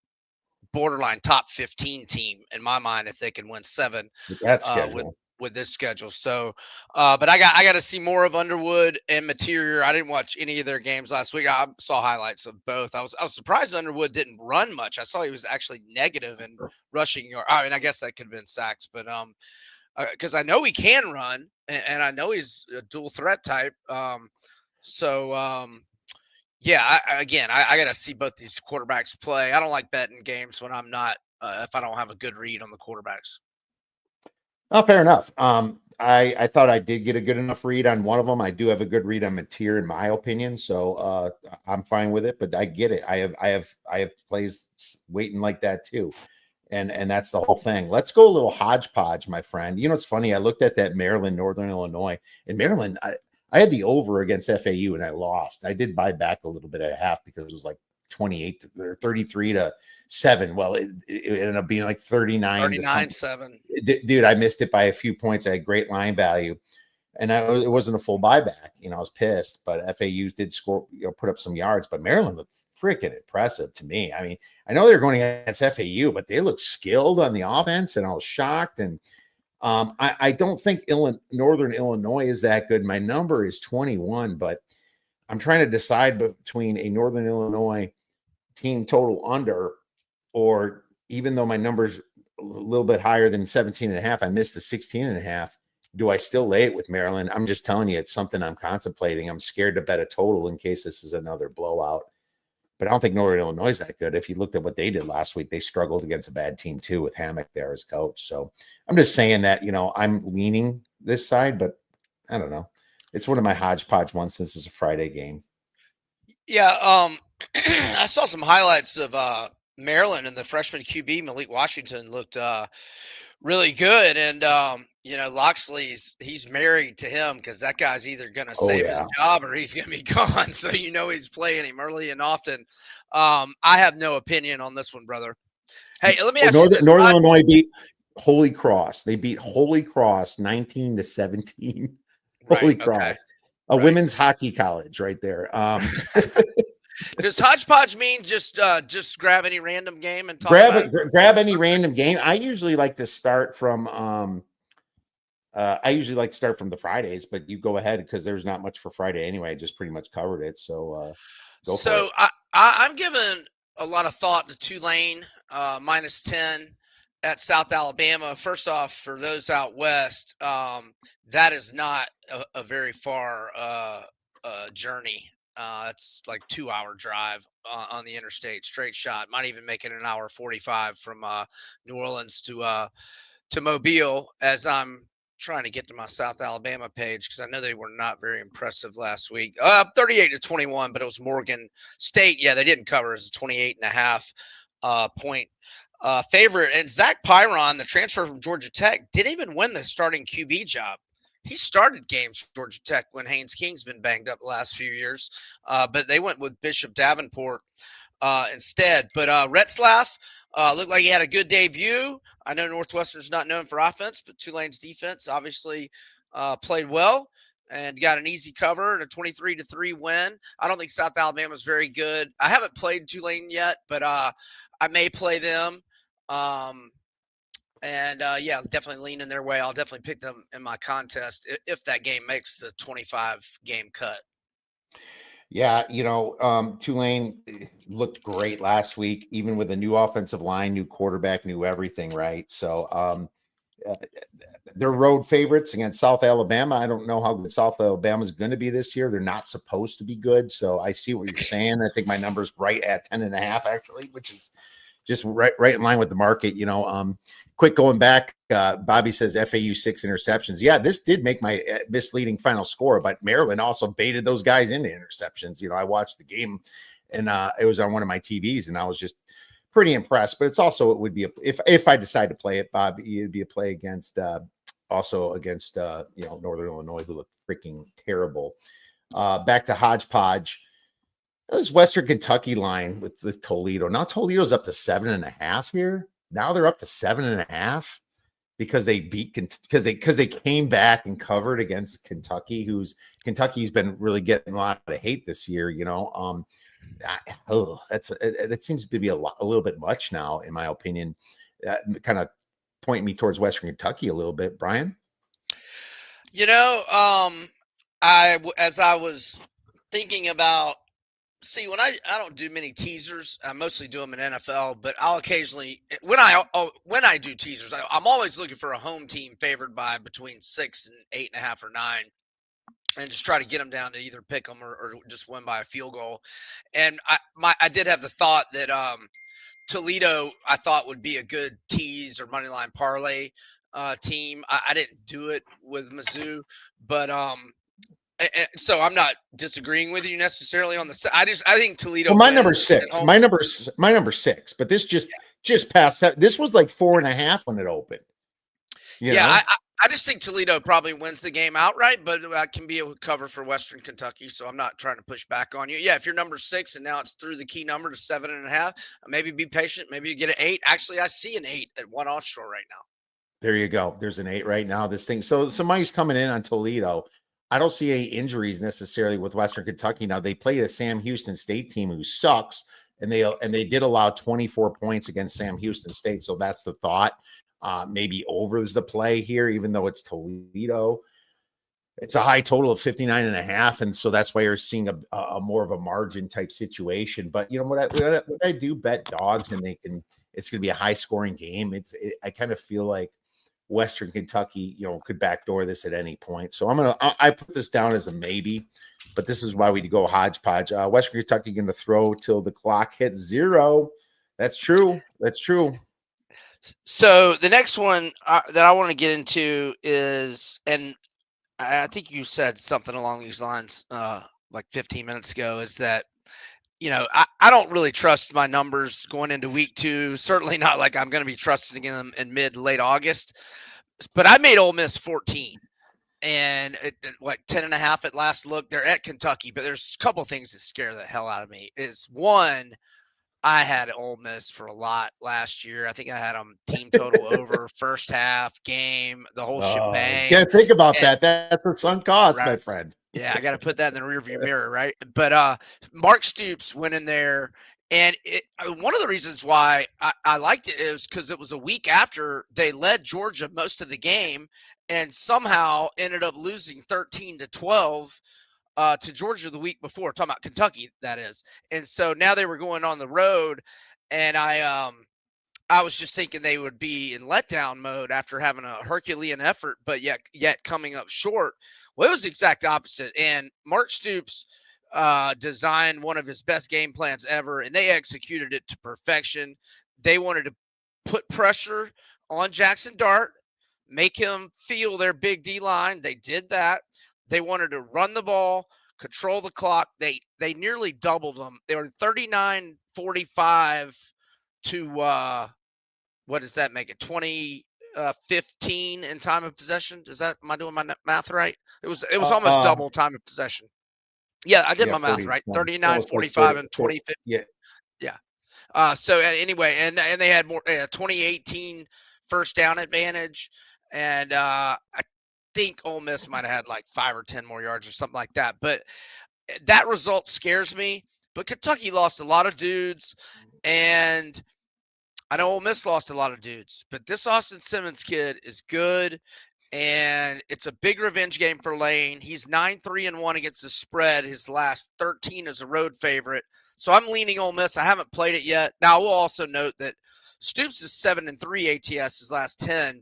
borderline top 15 team in my mind if they can win 7 That schedule. with this schedule. So, but I got to see more of Underwood and Mateer. I didn't watch any of their games last week. I saw highlights of both. I was surprised Underwood didn't run much. I saw he was actually negative in rushing yard. I mean, I guess that could have been sacks, but because I know he can run and I know he's a dual threat type. Yeah, I got to see both these quarterbacks play. I don't like betting games when I'm not if I don't have a good read on the quarterbacks. Oh, fair enough. I thought I did get a good enough read on one of them. I do have a good read on Mateer, in my opinion, so I'm fine with it. But I get it. I have plays waiting like that too, and that's the whole thing. Let's go a little hodgepodge, my friend. It's funny. I looked at that Maryland, Northern Illinois, and Maryland. I had the over against FAU and I lost. I did buy back a little bit at half because it was like 28 or 33-7. Well, it ended up being like 39-7. Dude, I missed it by a few points. I had great line value, and it wasn't a full buyback. I was pissed, but FAU did score, put up some yards. But Maryland looked freaking impressive to me. I mean, I know they're going against FAU, but they look skilled on the offense, and I was shocked. And I don't think Northern Illinois is that good. My number is 21, but I'm trying to decide between a Northern Illinois team total under, or even though my number's a little bit higher than 17.5, I missed the 16.5. Do I still lay it with Maryland? I'm just telling you, it's something I'm contemplating. I'm scared to bet a total in case this is another blowout. But I don't think Northern Illinois is that good. If you looked at what they did last week, they struggled against a bad team too with Hammock there as coach. So I'm just saying that, I'm leaning this side, but I don't know. It's one of my hodgepodge ones since it's a Friday game. Yeah, I saw some highlights of Maryland, and the freshman QB Malik Washington looked really good. And Loxley's he's married to him because that guy's either gonna Oh save his yeah. job or he's gonna be gone. So he's playing him early and often. I have no opinion on this one, brother. Hey, let me Oh, ask you this. Northern Illinois beat Holy Cross. They beat Holy Cross 19-17. Right. Holy Okay. Cross, a Right. women's hockey college right there. Does hodgepodge mean just grab any random game and talk about it? Grab any random game. I usually like to start from the Fridays, but you go ahead because there's not much for Friday anyway. I just pretty much covered it. So go for it. So I'm giving a lot of thought to Tulane -10 at South Alabama. First off, for those out west, that is not a very far journey. It's like 2 hour drive on the interstate, straight shot. Might even make it an hour 45 from New Orleans to Mobile as I'm trying to get to my South Alabama page because I know they were not very impressive last week. 38-21, but it was Morgan State. Yeah, they didn't cover as a 28.5 point favorite. And Zach Pyron, the transfer from Georgia Tech, didn't even win the starting QB job. He started games for Georgia Tech when Haynes King's been banged up the last few years, but they went with Bishop Davenport instead. But Retzlaff looked like he had a good debut. I know Northwestern's not known for offense, but Tulane's defense obviously played well and got an easy cover and a 23-3 win. I don't think South Alabama's very good. I haven't played Tulane yet, but I may play them. Um, yeah, definitely lean in their way. I'll definitely pick them in my contest if that game makes the 25 game cut. Yeah, Tulane looked great last week, even with a new offensive line, new quarterback, new everything, right? So uh, they're road favorites against South Alabama. I don't know how good South Alabama is going to be this year. They're not supposed to be good. So I see what you're saying. I think my number's right at 10.5, actually, which is just right in line with the market. Quick going back, Bobby says FAU 6 interceptions. Yeah, this did make my misleading final score, but Maryland also baited those guys into interceptions. I watched the game, and it was on one of my TVs, and I was just pretty impressed. But it would be if I decide to play it, Bob, it'd be a play against also against Northern Illinois, who looked freaking terrible. Back to hodgepodge. This Western Kentucky line with Toledo. Now Toledo's up to 7.5 here. Now they're up to 7.5 because they beat because they came back and covered against Kentucky, Kentucky's been really getting a lot of hate this year. That seems to be a little bit much now, in my opinion. Kind of point me towards Western Kentucky a little bit, Brian. As I was thinking about, see, when I don't do many teasers, I mostly do them in NFL, but I'll occasionally when I do teasers, I'm always looking for a home team favored by between 6 and 8.5 or 9, and just try to get them down to either pick them or just win by a field goal. And I did have the thought that Toledo I thought would be a good tease or money line parlay team. I didn't do it with Mizzou, but so I'm not disagreeing with you necessarily on the. I think Toledo Well, my wins number's at 6. home. My number's 6, but this just passed that. This was like 4.5 when it opened. I just think Toledo probably wins the game outright, but that can be a cover for Western Kentucky. So I'm not trying to push back on you. Yeah, if you're number 6 and now it's through the key number to 7.5, maybe be patient. Maybe you get an 8. Actually, I see an 8 at one offshore right now. There you go. There's an 8 right now. This thing. So somebody's coming in on Toledo. I don't see any injuries necessarily with Western Kentucky. Now they played a Sam Houston State team who sucks, and they did allow 24 points against Sam Houston State. So that's the thought. Maybe over is the play here, even though it's Toledo. It's a high total of 59.5, and so that's why you're seeing a more of a margin type situation. But what I do bet dogs, and it's going to be a high scoring game. I kind of feel like Western Kentucky, could backdoor this at any point. So I put this down as a maybe, but this is why we go hodgepodge. Western Kentucky going to throw till the clock hits 0. That's true. That's true. So the next one that I want to get into is, and I think you said something along these lines like 15 minutes ago, is that I don't really trust my numbers going into week 2. Certainly not like I'm going to be trusting them in mid late August. But I made Ole Miss 14 and what 10 and a half at last look. They're at Kentucky, but there's a couple things that scare the hell out of me. Is one, I had Ole Miss for a lot last year. I think I had them team total over first half, game, the whole Oh, you shebang. can't think about And that. That's what sunk cost, right, my friend. yeah, I got to put that in the rearview mirror, right? But Mark Stoops went in there, and one of the reasons why I liked it is because it was a week after they led Georgia most of the game, and somehow ended up losing 13-12 to Georgia the week before. Talking about Kentucky, that is. And so now they were going on the road, and I was just thinking they would be in letdown mode after having a Herculean effort, but yet coming up short. Well, it was the exact opposite. And Mark Stoops designed one of his best game plans ever, and they executed it to perfection. They wanted to put pressure on Jackson Dart, make him feel their big D line. They did that. They wanted to run the ball, control the clock. They nearly doubled them. They were 39-45 to what does that make it? 15 in time of possession. Am I doing my math right? It was almost Uh, double time of possession. Yeah, I did yeah, my math 40 to right. 20. 39, Almost like 45, 40, and 40. 20. Yeah. Yeah. So anyway, and they had more 2018 first down advantage, and I think Ole Miss might have had like 5 or 10 more yards or something like that. But that result scares me. But Kentucky lost a lot of dudes, and I know Ole Miss lost a lot of dudes, but this Austin Simmons kid is good, and it's a big revenge game for Lane. He's 9-3-1 against the spread. His last 13 as a road favorite. So I'm leaning Ole Miss. I haven't played it yet. Now, I will also note that Stoops is 7-3 ATS his last 10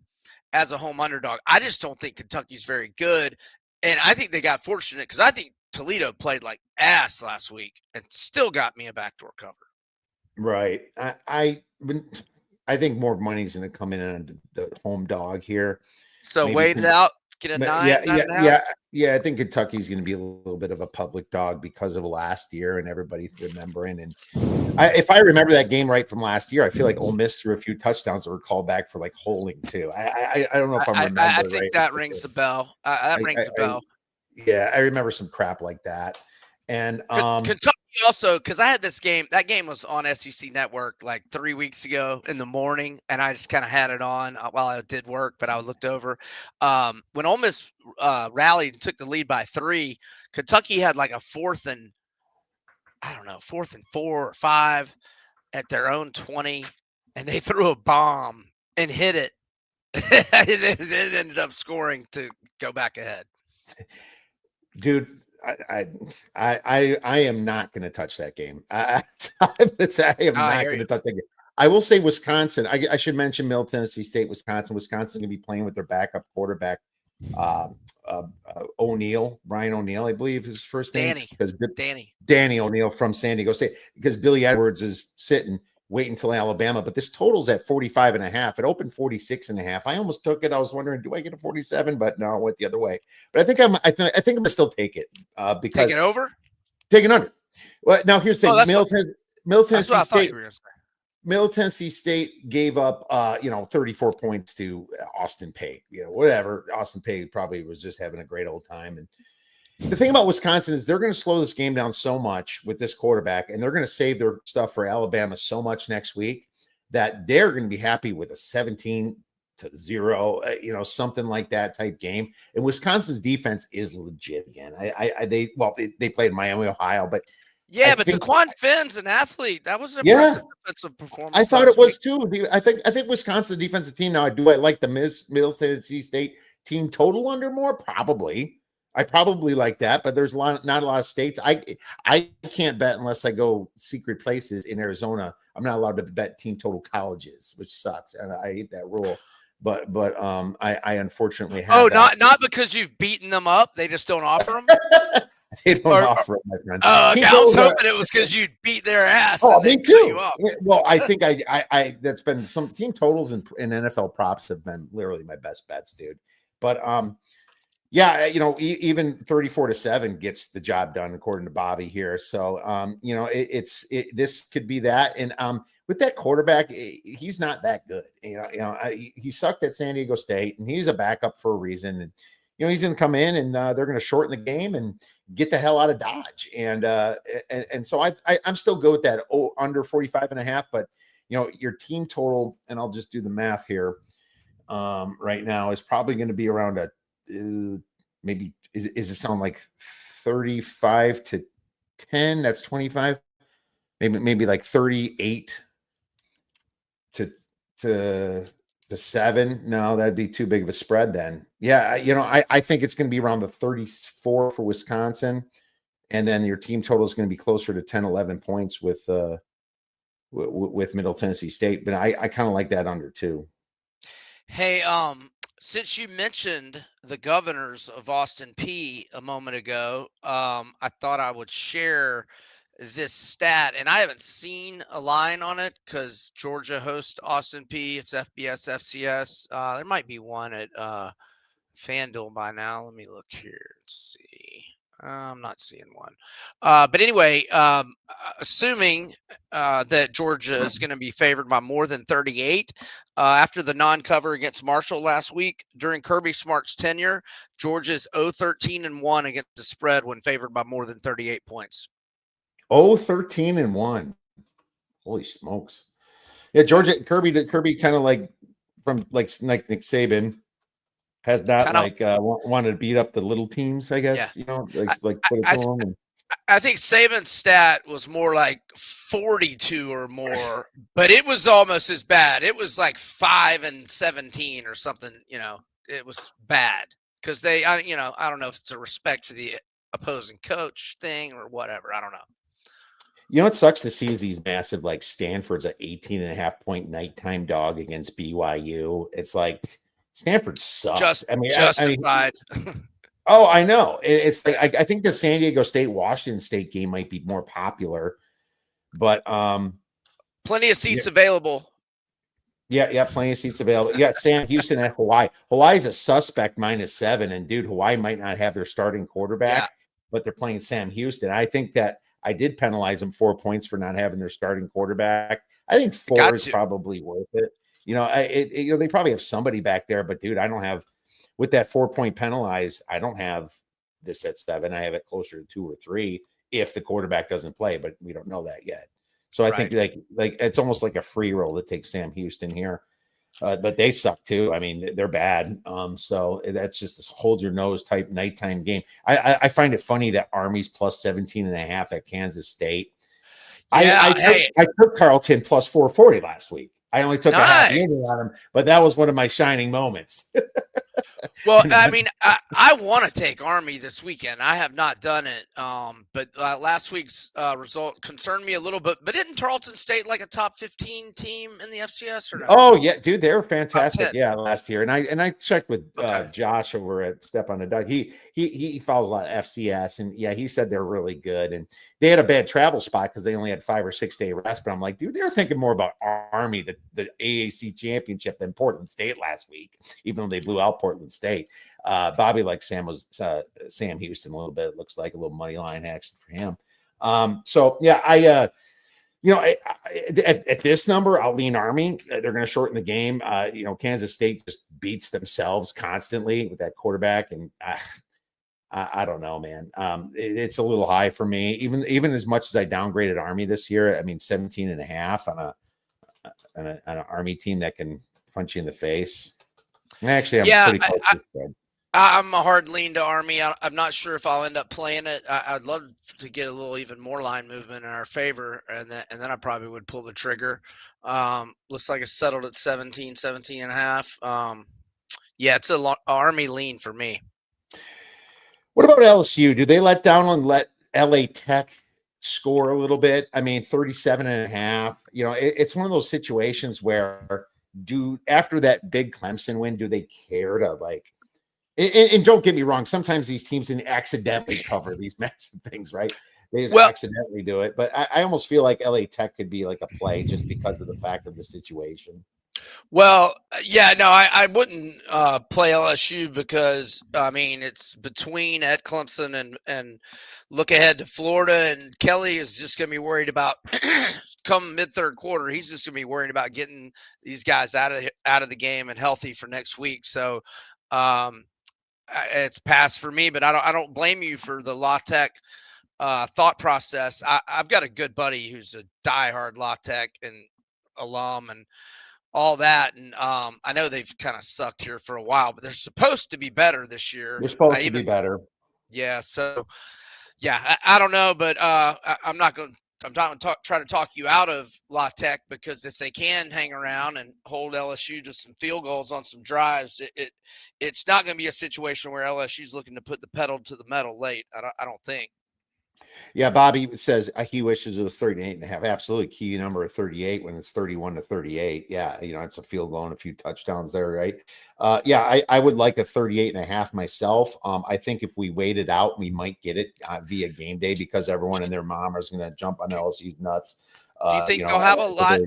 as a home underdog. I just don't think Kentucky's very good, and I think they got fortunate because I think Toledo played like ass last week and still got me a backdoor cover. Right. I think more money's going to come in on the home dog here. So Maybe wait it out, get a yeah, 9, nine yeah, and a half. yeah, yeah. I think Kentucky's going to be a little bit of a public dog because of last year and everybody remembering. And if I remember that game right from last year, I feel like Ole Miss threw a few touchdowns that were called back for like holding too. I don't know if I'm I remembering think right. that rings a bell. That rings a I bell. yeah, I remember some crap like that. And Kentucky also, because I had this game. That game was on SEC Network like 3 weeks ago in the morning, and I just kind of had it on while I did work. But I looked over when Ole Miss rallied and took the lead by 3. Kentucky had like a I don't know, 4th and 4 or 5 at their own 20, and they threw a bomb and hit it. It ended up scoring to go back ahead. dude, I am not going to touch that game. I am I not hear going you. to touch that game. I will say Wisconsin. I should mention Middle Tennessee State, Wisconsin. Wisconsin going to be playing with their backup quarterback, uh, O'Neal, Brian O'Neal, I believe is his first name, because Danny. Danny O'Neal from San Diego State, because Billy Edwards is sitting waiting until Alabama. But this total's at 45.5. It opened 46.5. I almost took it. I was wondering, do I get a 47? But no, it went the other way. But I think I'm gonna still take it because Take it over? take it under. Well, now here's the Oh, thing. Middle that's what Tennessee I thought you State. were gonna say. Middle Tennessee State gave up, 34 points to Austin Peay. Whatever. Austin Peay probably was just having a great old time. And the thing about Wisconsin is they're going to slow this game down so much with this quarterback, and they're going to save their stuff for Alabama so much next week that they're going to be happy with a 17-0, something like that type game. And Wisconsin's defense is legit again. They played Miami, Ohio, but I Yeah, but think Daquan Finn's an athlete. That was an yeah, impressive defensive I performance thought it last was week. too. I think Wisconsin's defensive team now. Do I like the Middle Tennessee State team total under more? Probably. I probably like that, but there's not a lot of states. I can't bet unless I go secret places in Arizona. I'm not allowed to bet team total colleges, which sucks, and I hate that rule. But I unfortunately Oh, have that. not because you've beaten them up. They just don't offer them. They don't Or offer it, my friend. oh, okay. Team I was totals are hoping it was because you beat their ass Oh, and they me cut you too. up. Yeah, well, I think I that's been some team totals and NFL props have been literally my best bets, dude. But Yeah, even 34-7 gets the job done according to Bobby here. So, this could be that. And with that quarterback, he's not that good. He sucked at San Diego State, and he's a backup for a reason. And he's going to come in, and they're going to shorten the game and get the hell out of Dodge. And so I'm still good with that under 45.5. But your team total, and I'll just do the math here. Right now is probably going to be around a maybe is it sound like 35-10? That's 25. Maybe like 38 to 7. No, that'd be too big of a spread then. Yeah, I think it's going to be around the 34 for Wisconsin, and then your team total is going to be closer to 10-11 points with Middle Tennessee State. But I kind of like that under too. Hey, since you mentioned the Governors of Austin P a moment ago, I thought I would share this stat, and I haven't seen a line on it because Georgia hosts Austin P. It's FBS, FCS. There might be one at FanDuel by now. Let me look here. Let's see. I'm not seeing one. But anyway, assuming that Georgia is going to be favored by more than 38, after the non-cover against Marshall last week during Kirby Smart's tenure, Georgia's 0-13-1 against the spread when favored by more than 38 points. 0-13-1. Holy smokes! Yeah, Georgia Kirby kind of like from like Nick Saban. Has not wanted to beat up the little teams, I guess. Yeah. Like put it to them. And... I think Saban's stat was more like 42 or more, but it was almost as bad. It was like 5-17 or something. It was bad because I don't know if it's a respect for the opposing coach thing or whatever. I don't know. What sucks to see is these massive, like Stanford's an 18.5-point nighttime dog against BYU. It's like Stanford sucks. Justified. I know. It's like I think the San Diego State Washington State game might be more popular, but plenty of seats available. Yeah, plenty of seats available. You got Sam Houston at Hawaii. Hawaii's a suspect -7, and dude, Hawaii might not have their starting quarterback, but they're playing Sam Houston. I think that I did penalize them 4 points for not having their starting quarterback. I think 4 is probably worth it. They probably have somebody back there, but dude, I don't have with that 4-point penalize. I don't have this at 7. I have it closer to 2 or 3 if the quarterback doesn't play, but we don't know that yet. So I think like it's almost like a free roll to take Sam Houston here, but they suck too. I mean, they're bad. So that's just this hold your nose type nighttime game. I find it funny that Army's plus 17.5 at Kansas State. Yeah, I took Carleton plus 440 last week. I only took a half unit on him, but that was one of my shining moments. Well, I mean, I want to take Army this weekend. I have not done it, but last week's result concerned me a little bit. But isn't Tarleton State like a top 15 team in the FCS or no? Oh yeah, dude, they were fantastic. Yeah, last year, and I checked with Josh over at Step on the Duck. He follows a lot of FCS, and yeah, he said they're really good. And they had a bad travel spot because they only had 5 or 6 day rest. But I'm like, dude, they're thinking more about Army, the AAC championship, than Portland State last week, even though they blew out Portland State. Bobby likes Sam Houston a little bit. It looks like a little money line action for him. So yeah, at this number, I'll lean Army. They're going to shorten the game. Kansas State just beats themselves constantly with that quarterback, and I don't know, man. It's a little high for me. Even as much as I downgraded Army this year, I mean 17.5 on an Army team that can punch you in the face. Actually, I'm pretty close to this spread. I'm a hard lean to Army. I'm not sure if I'll end up playing it. I'd love to get a little even more line movement in our favor, and then I probably would pull the trigger. Looks like it's settled at 17.5. Yeah, it's a Army lean for me. What about LSU? Do they let down and let LA Tech score a little bit? I mean, 37.5. It's one of those situations where after that big Clemson win, do they care to like? And don't get me wrong, sometimes these teams can accidentally cover these massive things, right? They just accidentally do it. But I almost feel like LA Tech could be like a play just because of the fact of the situation. Well, yeah, no, I wouldn't play LSU because I mean it's between at Clemson and look ahead to Florida, and Kelly is just going to be worried about come mid third quarter. He's just going to be worried about getting these guys out of the game and healthy for next week. So um, it's pass for me, but I don't blame you for the La Tech thought process. I've got a good buddy who's a diehard La Tech and alum and all that. And I know they've kind of sucked here for a while, but they're supposed to be better this year. They're I supposed to be even, better. yeah. So yeah, I don't know, but I'm not going. I'm not going to try to talk you out of La Tech because if they can hang around and hold LSU to some field goals on some drives, it's not going to be a situation where LSU's looking to put the pedal to the metal late. I don't think. Yeah, Bobby says he wishes it was 38 and a half. Absolutely. Key number of 38 when it's 31-38. Yeah, it's a field goal and a few touchdowns there, right? Yeah, I would like a 38 and a half myself. I think if we wait it out, we might get it via game day because everyone and their mom is going to jump on LSU's nuts. Do you think they'll have a So lot?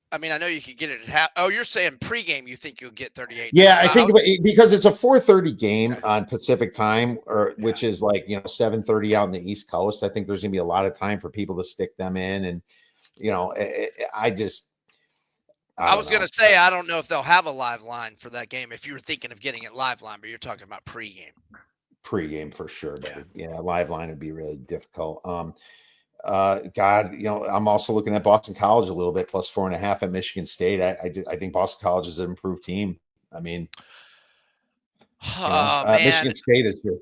I mean, I know you could get it at half. Oh, you're saying pregame. You think you'll get 38 and a Yeah, half. I think because it's a 4:30 game Okay. on Pacific time, or Yeah. which is like 7:30 out in the East Coast. I think there's gonna be a lot of time for people to stick them in, and I just I I don't was gonna know. say I don't know if they'll have a live line for that game if you were thinking of getting it live line, but you're talking about pregame. Pregame for sure, Yeah. but yeah, live line would be really difficult. God, I'm also looking at Boston College a little bit plus 4.5 at Michigan State. I think Boston College is an improved team. I mean, Oh man, Michigan State is just you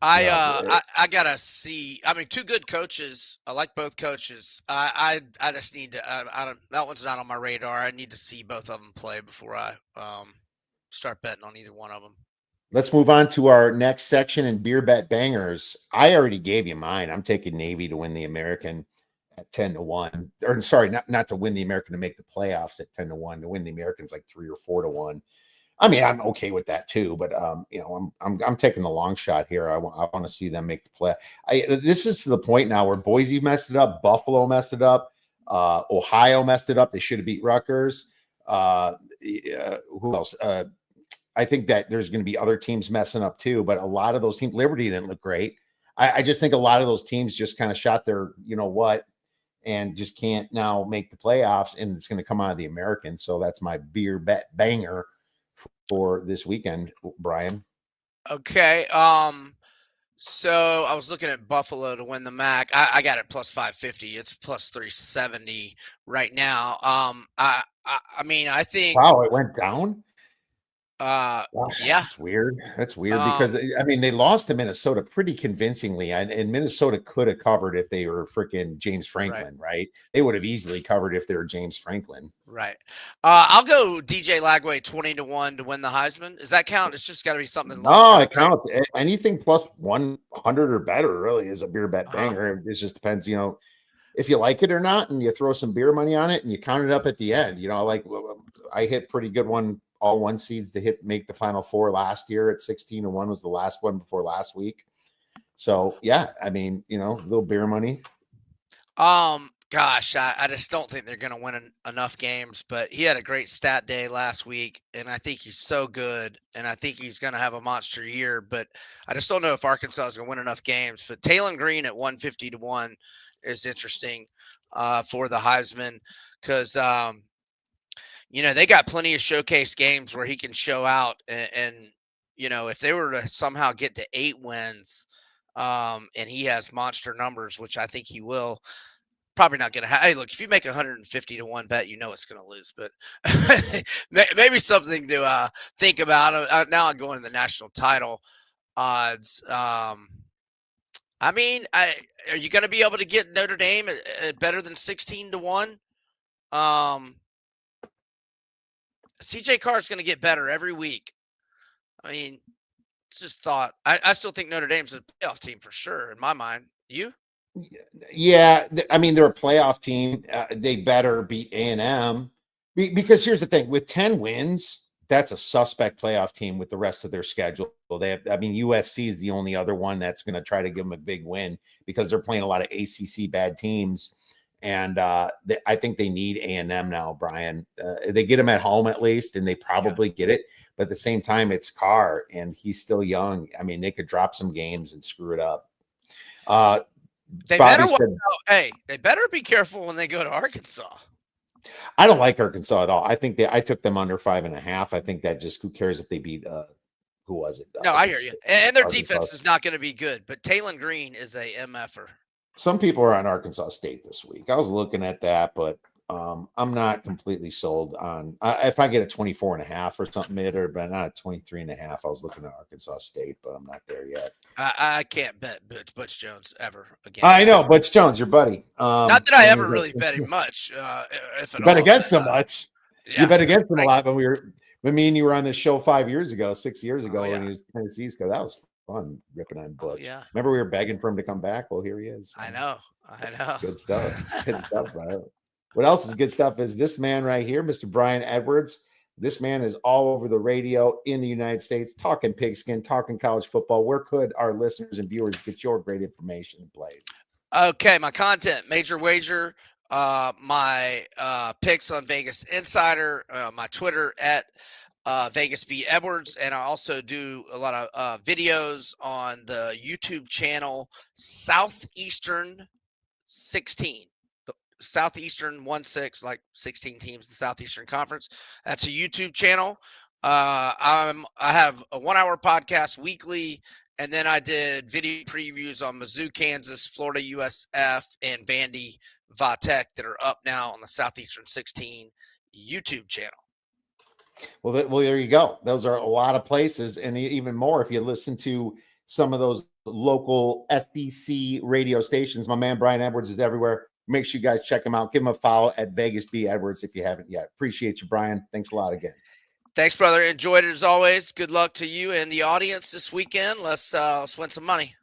I know uh I gotta see. I mean, two good coaches. I like both coaches. I just need to. I don't. That one's not on my radar. I need to see both of them play before I start betting on either one of them. Let's move on to our next section in beer bet bangers. I already gave you mine. I'm taking Navy to win the American at 10-1. Or sorry, not to win the American, to make the playoffs at 10-1. To win the Americans like 3 or 4-1. I mean, I'm okay with that too, but I'm taking the long shot here. I want to see them make the play. This is to the point now where Boise messed it up, Buffalo messed it up, Ohio messed it up. They should have beat Rutgers. Who else? I think that there's going to be other teams messing up too, but a lot of those teams, Liberty didn't look great. I just think a lot of those teams just kind of shot their, and just can't now make the playoffs, and it's going to come out of the American. So that's my beer bet banger for this weekend, Brian. Okay. So I was looking at Buffalo to win the MAC. I got it plus 550. It's plus 370 right now. I mean, I think. Wow, it went down. Uh, Wow, yeah. that's weird. That's weird because Um, I mean they lost to Minnesota pretty convincingly, and Minnesota could have covered if they were freaking James right. Franklin, right? They would have easily covered if they were James Franklin. Right. I'll go DJ Lagway 20-1 to win the Heisman. Does that count? It's just got to be something in long No, shot, it right? counts. Anything plus 100 or better really is a beer bet Uh-huh. banger. It just depends, if you like it or not, and you throw some beer money on it and you count it up at the end. Like I hit pretty good all one seeds to make the Final Four last year at 16-1 was the last one before last week. So yeah, I mean, a little beer money. Gosh, I just don't think they're going to win enough games, but he had a great stat day last week, and I think he's so good, and I think he's going to have a monster year, but I just don't know if Arkansas is going to win enough games. But Talon Green at 150-1 is interesting for the Heisman because, they got plenty of showcase games where he can show out, and if they were to somehow get to 8 wins, and he has monster numbers, which I think he will. Probably not going to have. Hey, look, if you make 150-1 bet, it's going to lose. But maybe something to think about. Now I'm going to the national title odds. I mean, are you going to be able to get Notre Dame at better than 16-1? CJ Carr is going to get better every week. I mean, it's just thought. I still think Notre Dame's a playoff team for sure in my mind. You? Yeah, I mean they're a playoff team. They better beat A&M because here's the thing: with 10 wins, that's a suspect playoff team with the rest of their schedule. I mean, USC is the only other one that's going to try to give them a big win because they're playing a lot of ACC bad teams, And I think they need A&M now, Brian. They get him at home at least, and they probably get it. But at the same time, it's Carr, and he's still young. I mean, they could drop some games and screw it up. They Bobby better said, hey, they better be careful when they go to Arkansas. I don't like Arkansas at all. I think I took them under 5.5. I think that just who cares if they beat who was it? No, I hear you. And their Arkansas. defense is not going to be good, but Talon Green is a MFer. Some people are on Arkansas State this week. I was looking at that, but I'm not completely sold on if I get a 24.5 or something later, but not a 23.5. I was looking at Arkansas State, but I'm not there yet. I can't bet Butch Jones ever again. I know, Butch Jones, your buddy. Not that I ever really bet him much. If at you bet all, against him much. Yeah, you bet against him a lot when me and you were on this show 6 years ago when he was Tennessee's coach. That was fun ripping on Butch. Yeah. Remember we were begging for him to come back? Well, here he is. I know. Good stuff. Good stuff, bro. What else is good stuff is this man right here, Mr. Brian Edwards. This man is all over the radio in the United States, talking pigskin, talking college football. Where could our listeners and viewers get your great information and plays? Okay, my content, Major Wager, my picks on Vegas Insider, my Twitter at Vegas B Edwards, and I also do a lot of videos on the YouTube channel Southeastern 16. Southeastern 1-6, like 16 teams, the Southeastern Conference. That's a YouTube channel. I have a 1-hour podcast weekly, and then I did video previews on Mizzou, Kansas, Florida USF, and Vandy Vatech that are up now on the Southeastern 16 YouTube channel. Well, there you go. Those are a lot of places, and even more if you listen to some of those local SEC radio stations. My man Brian Edwards is everywhere. Make sure you guys check him out. Give him a follow at Vegas B Edwards if you haven't yet. Appreciate you, Brian. Thanks a lot again. Thanks, brother. Enjoyed it as always. Good luck to you and the audience this weekend. Let's win some money.